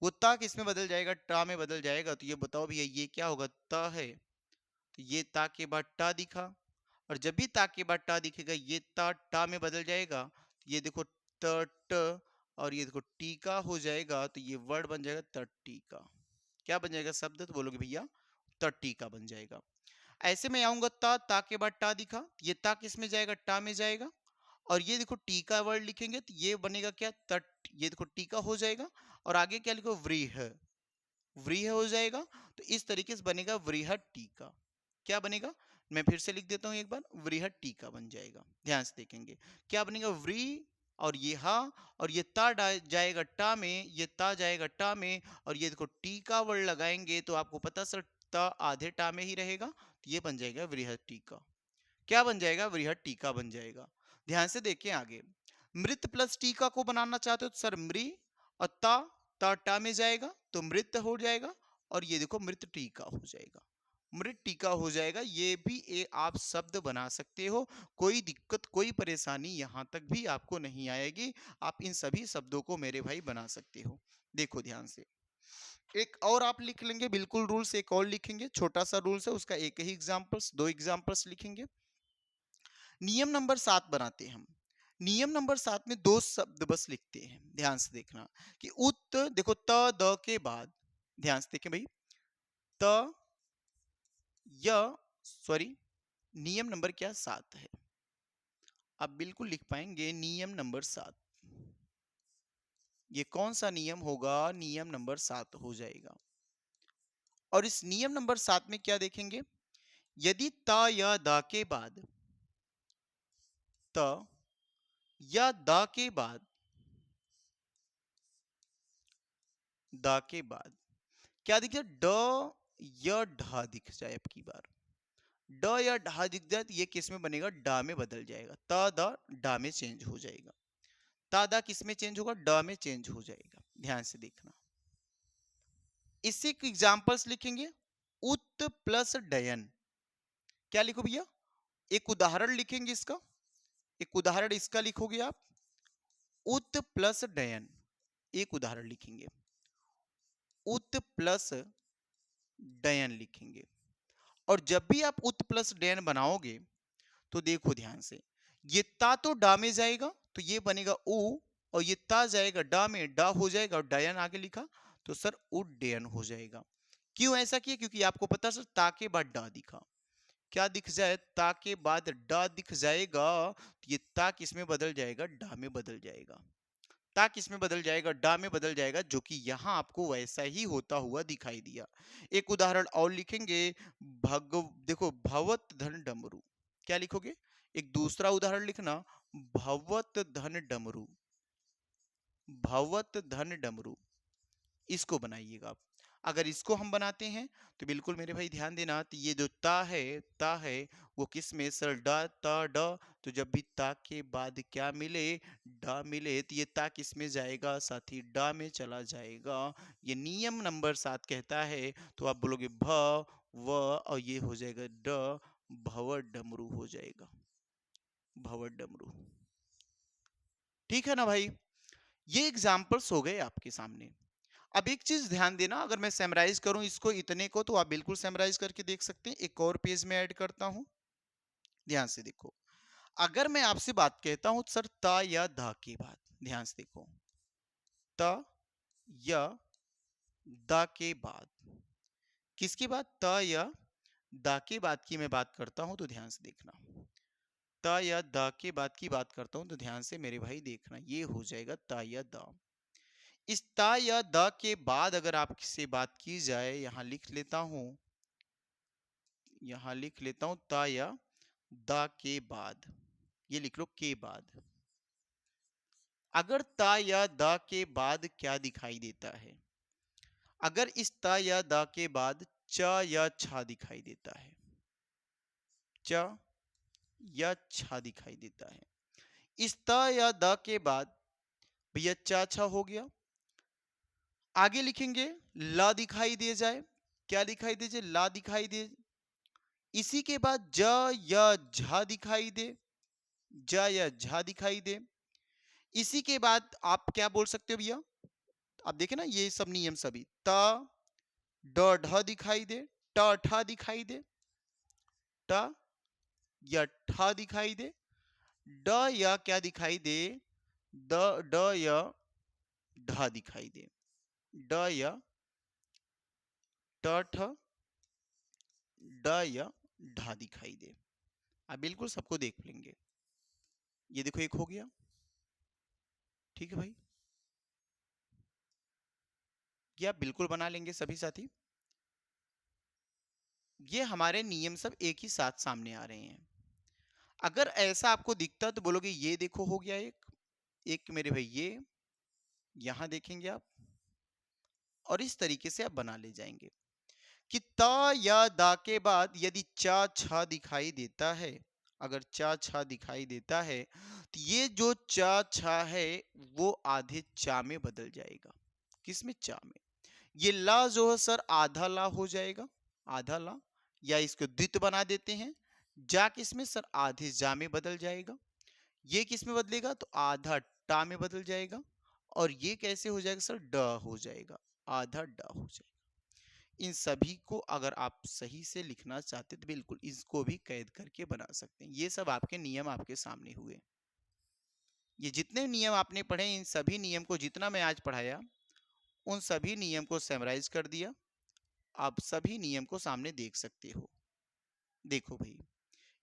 वो ता किस में बदल जाएगा, टा में बदल जाएगा। तो ये बताओ भैया ये क्या होगा, त है तो ये ता के बाद टा दिखा, और जब भी ता के बाद टा दिखेगा ये ता टा में बदल जाएगा। तो ये देखो त ट, और ये देखो टीका हो जाएगा, तो ये वर्ड बन जाएगा तटीका। क्या बन जाएगा शब्द, तो बोलोगे भैया तटीका बन जाएगा। ऐसे में आऊंगा ता के बाद टा दिखा, ये ता किस में जाएगा, टा में जाएगा। और ये देखो टीका वर्ड लिखेंगे तो ये बनेगा क्या, तट, ये देखो टीका हो जाएगा। और आगे क्या लिखो, व्रीह, व्रीह हो जाएगा। तो इस तरीके से बनेगा वृहद टीका। क्या बनेगा, मैं फिर से लिख देता हूं एक बार, वृहद टीका बन जाएगा। ध्यान से देखेंगे क्या बनेगा, व्री और ये हा, और ये ता जाएगा टा में, ये ता जाएगा टा में, और ये देखो टीका वर्ड लगाएंगे तो आपको पता सर ता आधे टा में ही रहेगा, तो ये बन जाएगा वृहद टीका। क्या बन जाएगा, वृहद टीका बन जाएगा। ध्यान से देखें आगे, मृत प्लस टीका को बनाना चाहते हो तो सर मृ और ता टा में जाएगा तो मृत हो जाएगा, और ये देखो मृत टीका हो जाएगा, मृत टीका हो जाएगा। ये भी आप शब्द बना सकते हो, कोई दिक्कत कोई परेशानी यहां तक भी आपको नहीं आएगी। आप इन सभी शब्दों को मेरे भाई बना सकते हो। देखो ध्यान से, एक और आप लिख लेंगे बिल्कुल रूल्स, एक और लिखेंगे, छोटा सा रूल्स है उसका, एक ही एग्जांपल्स, 2 एग्जांपल्स लिखेंगे। नियम नंबर 7 बनाते हैं हम। नियम नंबर 7 में 2 शब्द बस लिखते हैं, ध्यान से देखना कि उत देखो त द के बाद, ध्यान से देखें भाई, त य सॉरी नियम नंबर क्या 7 है। आप बिल्कुल लिख पाएंगे नियम नंबर 7। ये कौन सा नियम होगा? नियम नंबर 7 हो जाएगा। और इस नियम नंबर 7 में क्या देखेंगे? यदि त या द के बाद, त या द के बाद, द के बाद क्या दिख जाए? ड या ढ दिख जाए। अब की बार ड या ढ दिख जाए तो ये किस में बनेगा? डा में बदल जाएगा। त द डा में चेंज हो जाएगा। ता दा किस में चेंज होगा? ड में चेंज हो जाएगा। ध्यान से देखना। इसी के एग्जांपल्स लिखेंगे। उत प्लस डयन, क्या लिखो भैया? एक उदाहरण लिखेंगे इसका। एक उदाहरण इसका लिखोगे आप, उत प्लस डयन। एक उदाहरण लिखेंगे, उत प्लस डयन लिखेंगे। और जब भी आप उत प्लस डयन बनाओगे तो देखो ध्यान से, ये ता तो डा में जाएगा तो ये बनेगा उ, और ये ता जाएगा डा में, डा हो जाएगा, और डयन आगे लिखा तो सर उड्डयन हो जाएगा। क्यों ऐसा किया? क्योंकि आपको पता सर ता के बाद डा दिखा, क्या दिख जाए? ता के बाद डा दिख जाएगा तो ये ता किस में बदल जाएगा? डा में बदल जाएगा। ता किस में बदल जाएगा? डा में बदल जाएगा, जो कि यहां आपको वैसा ही होता हुआ दिखाई दिया। एक उदाहरण और लिखेंगे। देखो भवत धन डमरू, क्या लिखोगे? एक दूसरा उदाहरण लिखना, भवत धन डमरू, भवत धन डमरू। इसको बनाइएगा आप। अगर इसको हम बनाते हैं तो बिल्कुल मेरे भाई ध्यान देना, तो ये जो ता है वो किस में? सर ड त ड। तो जब भी ता के बाद क्या मिले? डा मिले, तो ये ता किस में जाएगा साथी? डा में चला जाएगा। ये नियम नंबर 7 कहता है। तो आप बोलोगे भ व और ये हो जाएगा ड, भव डमरू हो जाएगा, भव डमरू। ठीक है ना भाई? ये एग्जाम्पल्स हो गए आपके सामने। अब एक चीज ध्यान देना, अगर मैं समराइज करूं इसको इतने को, तो आप बिल्कुल समराइज करके देख सकते हैं। एक और पेज में ऐड करता हूं, ध्यान से देखो। अगर मैं आपसे बात कहता हूं सर ता या दा की बात, ध्यान से देखो, ता या दा के बाद, किसके बाद? ता या दा के बाद की मैं बात करता हूं तो ध्यान से देखना। ता या दा के बाद की बात करता हूं तो ध्यान से मेरे भाई देखना, ये हो जाएगा ता या दा। इस ता या द के बाद अगर आपसे बात की जाए, यहां लिख लेता हूं, यहां लिख लेता हूं ता या द के बाद, ये लिख लो के बाद। अगर ता या द के बाद क्या दिखाई देता है? अगर इस ता या द के बाद च या छ दिखाई देता है, च या छ दिखाई देता है, इस ता या द के बाद भैया चा छ हो गया। आगे लिखेंगे ला दिखाई दे जाए, क्या दिखाई दे जाए? ला दिखाई दे। इसी के बाद ज या झ दिखाई दे, ज या झ दिखाई दे। इसी के बाद आप क्या बोल सकते हो भैया? आप देखें ना, ये सब नियम सभी त ड ढ दिखाई दे, ट ठ दिखाई दे, ट या ठ दिखाई दे, ड या क्या दिखाई दे? द ड या ढ दिखाई दे, ड या ट ठ, ड या ढ दिखाई दे। आप बिल्कुल सबको देख लेंगे। ये देखो एक हो गया, ठीक है भाई, ये आप बिल्कुल बना लेंगे सभी साथी। ये हमारे नियम सब एक ही साथ सामने आ रहे हैं। अगर ऐसा आपको दिखता तो बोलोगे ये देखो हो गया एक, एक मेरे भाई ये, यहां देखेंगे आप, और इस तरीके से आप बना ले जाएंगे कि ता या दा के बाद यदि चा छा दिखाई देता है, अगर चा छा दिखाई देता है तो ये जो चा छा है वो आधे चा में बदल जाएगा। किसमें? चा में। ये ला जो है सर आधा ला हो जाएगा, आधा ला, या इसको द्वित बना देते हैं। जा किसमें? सर आधे जा में बदल जाएगा। ये किसमें बदलेगा? तो आधा टा में बदल जाएगा। और ये कैसे हो जाएगा? सर ड हो जाएगा, आधा ड हो जाएगा। इन सभी को अगर आप सही से लिखना चाहते तो बिल्कुल इसको भी कैद करके बना सकते हैं। ये सब आपके नियम आपके सामने हुए। ये जितने नियम आपने पढ़े, इन सभी नियम को जितना मैं आज पढ़ाया, उन सभी नियम को समराइज कर दिया। आप सभी नियम को सामने देख सकते हो। देखो भाई,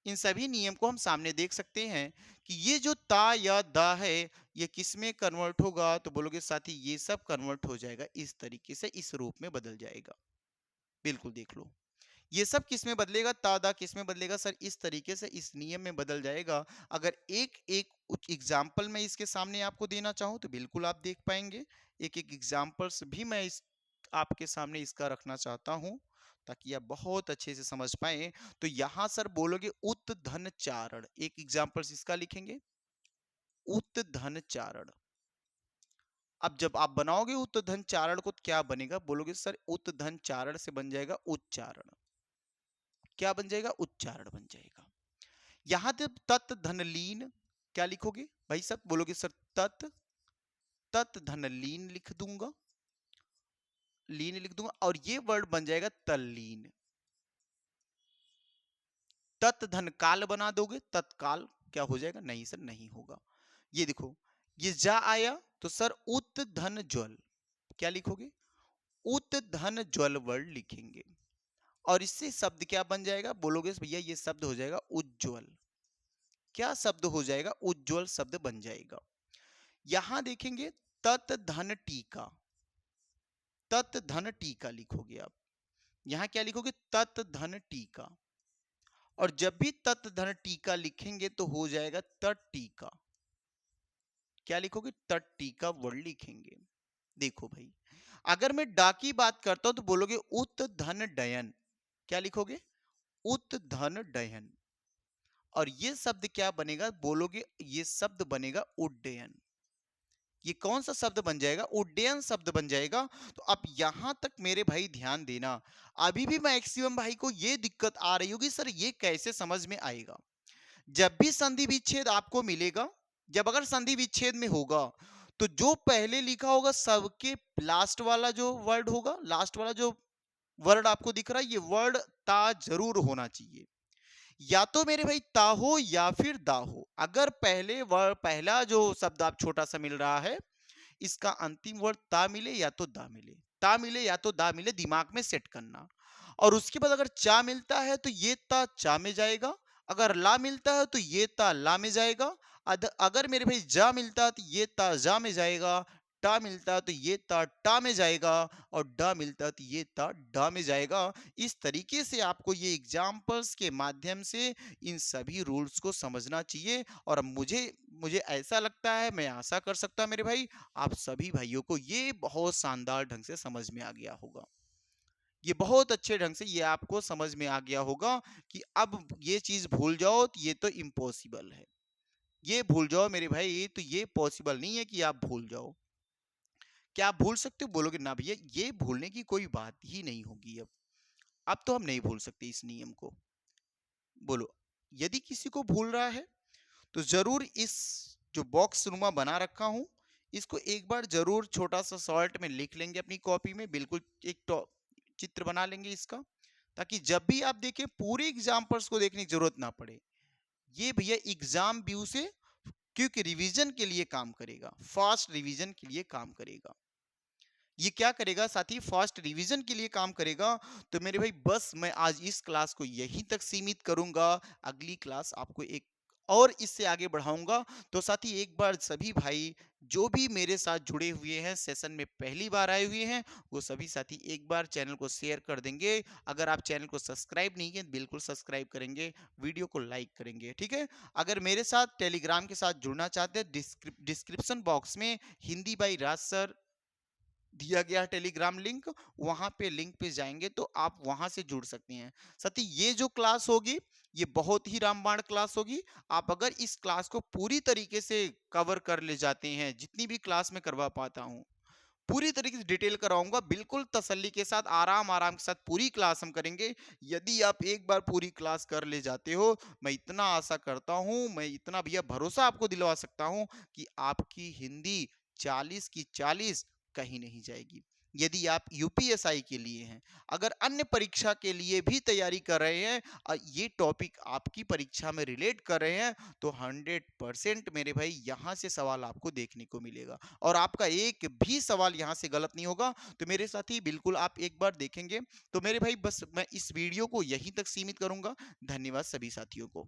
इन सभी नियम को हम सामने देख सकते हैं कि ये जो ता या दा है, ये किस में कन्वर्ट होगा, तो बोलोगे साथी ये सब कन्वर्ट हो जाएगा इस तरीके से, इस रूप में बदल जाएगा। बिल्कुल देख लो, ये सब किस में बदलेगा, तादा किस में बदलेगा सर, इस तरीके से इस नियम में बदल जाएगा। अगर एक एक एग्जाम्पल मैं इसके सामने आपको देना चाहूं तो बिल्कुल आप देख पाएंगे। एक एक एग्जाम्पल्स भी मैं इस आपके सामने इसका रखना चाहता हूं, ताकि आप बहुत अच्छे से समझ पाए। तो यहां सर बोलोगे उत धन चारण, एक एग्जाम्पल्स इसका लिखेंगे, उत धन चारण। अब जब आप बनाओगे उत धन चारण को, क्या बनेगा, बोलोगे सर उत धन चारण से बन जाएगा उच्चारण। क्या बन जाएगा, उच्चारण बन जाएगा। यहां जब तत् धन लीन, क्या लिखोगे भाई सब, बोलोगे सर तत्, तत् धन लीन लिख दूंगा, लीन लिख दूंगा, और ये वर्ड बन जाएगा तल्लीन। तत् धन काल बना दोगे, तत्काल, क्या हो जाएगा, नहीं सर नहीं होगा। ये देखो, ये जा आया तो सर उत धन ज्वल, क्या लिखोगे, उत धन ज्वल वर्ड लिखेंगे, और इससे शब्द क्या बन जाएगा, बोलोगे भैया ये शब्द हो जाएगा उज्ज्वल। क्या शब्द हो जाएगा, उज्ज्वल शब्द बन जाएगा। यहां देखेंगे तत् धन टीका, तत् धन टीका लिखोगे आप, यहां क्या लिखोगे, तत् धन टीका, और जब भी तत् धन टीका लिखेंगे तो हो जाएगा तट टीका। क्या लिखोगे, तट टीका वर्ड लिखेंगे। देखो भाई, अगर मैं डा की बात करता हूं तो बोलोगे उत धन डयन, क्या लिखोगे, उत धन डयन, और ये शब्द क्या बनेगा, बोलोगे ये शब्द बनेगा उड्डयन। ये कौन सा शब्द बन जाएगा, उड्डयन शब्द बन जाएगा। तो अब यहां तक मेरे भाई ध्यान देना, अभी भी मैक्सिमम भाई को ये दिक्कत आ रही होगी, सर ये कैसे समझ में आएगा। जब भी संधि विच्छेद आपको मिलेगा, जब अगर संधि विच्छेद में होगा, तो जो पहले लिखा होगा सबके लास्ट वाला जो वर्ड होगा, लास्ट वाला जो वर्ड आपको दिख रहा है, ये वर्ड ता जरूर होना चाहिए। या तो मेरे भाई ता हो या फिर दा हो। अगर पहले वर्ड, पहला जो शब्द आप छोटा सा मिल रहा है, इसका अंतिम वर्ड ता मिले या तो दा मिले, ता मिले या तो दा मिले, दिमाग में सेट करना। और उसके बाद अगर चा मिलता है तो ये ता चा में जाएगा, अगर ला मिलता है तो ये ता ला में जाएगा, अगर मेरे भाई जा मिलता है तो ये ता जा में जाएगा, टा मिलता है तो ये ता टा में जाएगा, और डा मिलता है तो ये ता डा में जाएगा। इस तरीके से आपको ये एग्जाम्पल्स के माध्यम से इन सभी रूल्स को समझना चाहिए। और मुझे मुझे ऐसा लगता है, मैं आशा कर सकता मेरे भाई, आप सभी भाइयों को ये बहुत शानदार ढंग से समझ में आ गया होगा। ये बहुत अच्छे ढंग से ये आपको समझ में आ गया होगा कि अब ये चीज भूल जाओ तो ये तो इम्पॉसिबल है। ये भूल जाओ मेरे भाई तो ये पॉसिबल नहीं है कि आप भूल जाओ। क्या आप भूल सकते हो, बोलोगे ना भैया ये भूलने की कोई बात ही नहीं होगी। अब तो हम नहीं भूल सकते इस नियम को। बोलो, यदि किसी को भूल रहा है तो जरूर इस जो बॉक्स नुमा बना रखा हूं, इसको एक बार जरूर छोटा सा शॉर्ट में लिख लेंगे अपनी कॉपी में, बिल्कुल एक चित्र बना लेंगे इसका, ताकि जब भी आप देखें पूरे एग्जाम्पल्स को देखने की जरूरत ना पड़े। ये भैया एग्जाम व्यू से क्योंकि रिवीजन के लिए काम करेगा, फास्ट रिवीजन के लिए काम करेगा। ये क्या करेगा साथी, फास्ट रिवीजन के लिए काम करेगा। तो मेरे भाई बस मैं आज इस क्लास को यहीं तक सीमित करूंगा, अगली क्लास आपको एक और इससे आगे बढ़ाऊंगा। तो साथी एक बार सभी भाई जो भी मेरे साथ जुड़े हुए हैं, सेशन में पहली बार आए हुए हैं, वो सभी साथी एक बार चैनल को शेयर कर देंगे। अगर आप चैनल को सब्सक्राइब नहीं किए बिल्कुल सब्सक्राइब करेंगे, वीडियो को लाइक करेंगे, ठीक है। अगर मेरे साथ टेलीग्राम के साथ जुड़ना चाहते हैं, डिस्क्रिप्शन बॉक्स में हिंदी बाई राज सर दिया गया है टेलीग्राम लिंक, वहां पे लिंक पे जाएंगे तो आप वहां से जुड़ सकते हैं। साथी ये जो क्लास होगी ये बहुत ही रामबाण क्लास होगी। आप अगर इस क्लास को पूरी तरीके से कवर कर ले जाते हैं, जितनी भी क्लास में करवा पाता हूं पूरी तरीके से डिटेल कराऊंगा, बिल्कुल तसल्ली के साथ, आराम आराम के साथ पूरी क्लास हम करेंगे। यदि आप एक बार पूरी क्लास कर ले जाते हो, मैं इतना आशा करता हूं, मैं इतना भैया भरोसा आपको दिलवा सकता हूं कि आपकी हिंदी 40 की 40 कहीं नहीं जाएगी। यदि आप यूपीएसआई के लिए हैं, अगर अन्य परीक्षा के लिए भी तैयारी कर रहे हैं, ये टॉपिक आपकी परीक्षा में रिलेट कर रहे हैं, तो 100% मेरे भाई यहाँ से सवाल आपको देखने को मिलेगा और आपका एक भी सवाल यहाँ से गलत नहीं होगा। तो मेरे साथी बिल्कुल आप एक बार देखेंगे। तो मेरे भाई बस मैं इस वीडियो को यहीं तक सीमित करूंगा। धन्यवाद सभी साथियों को।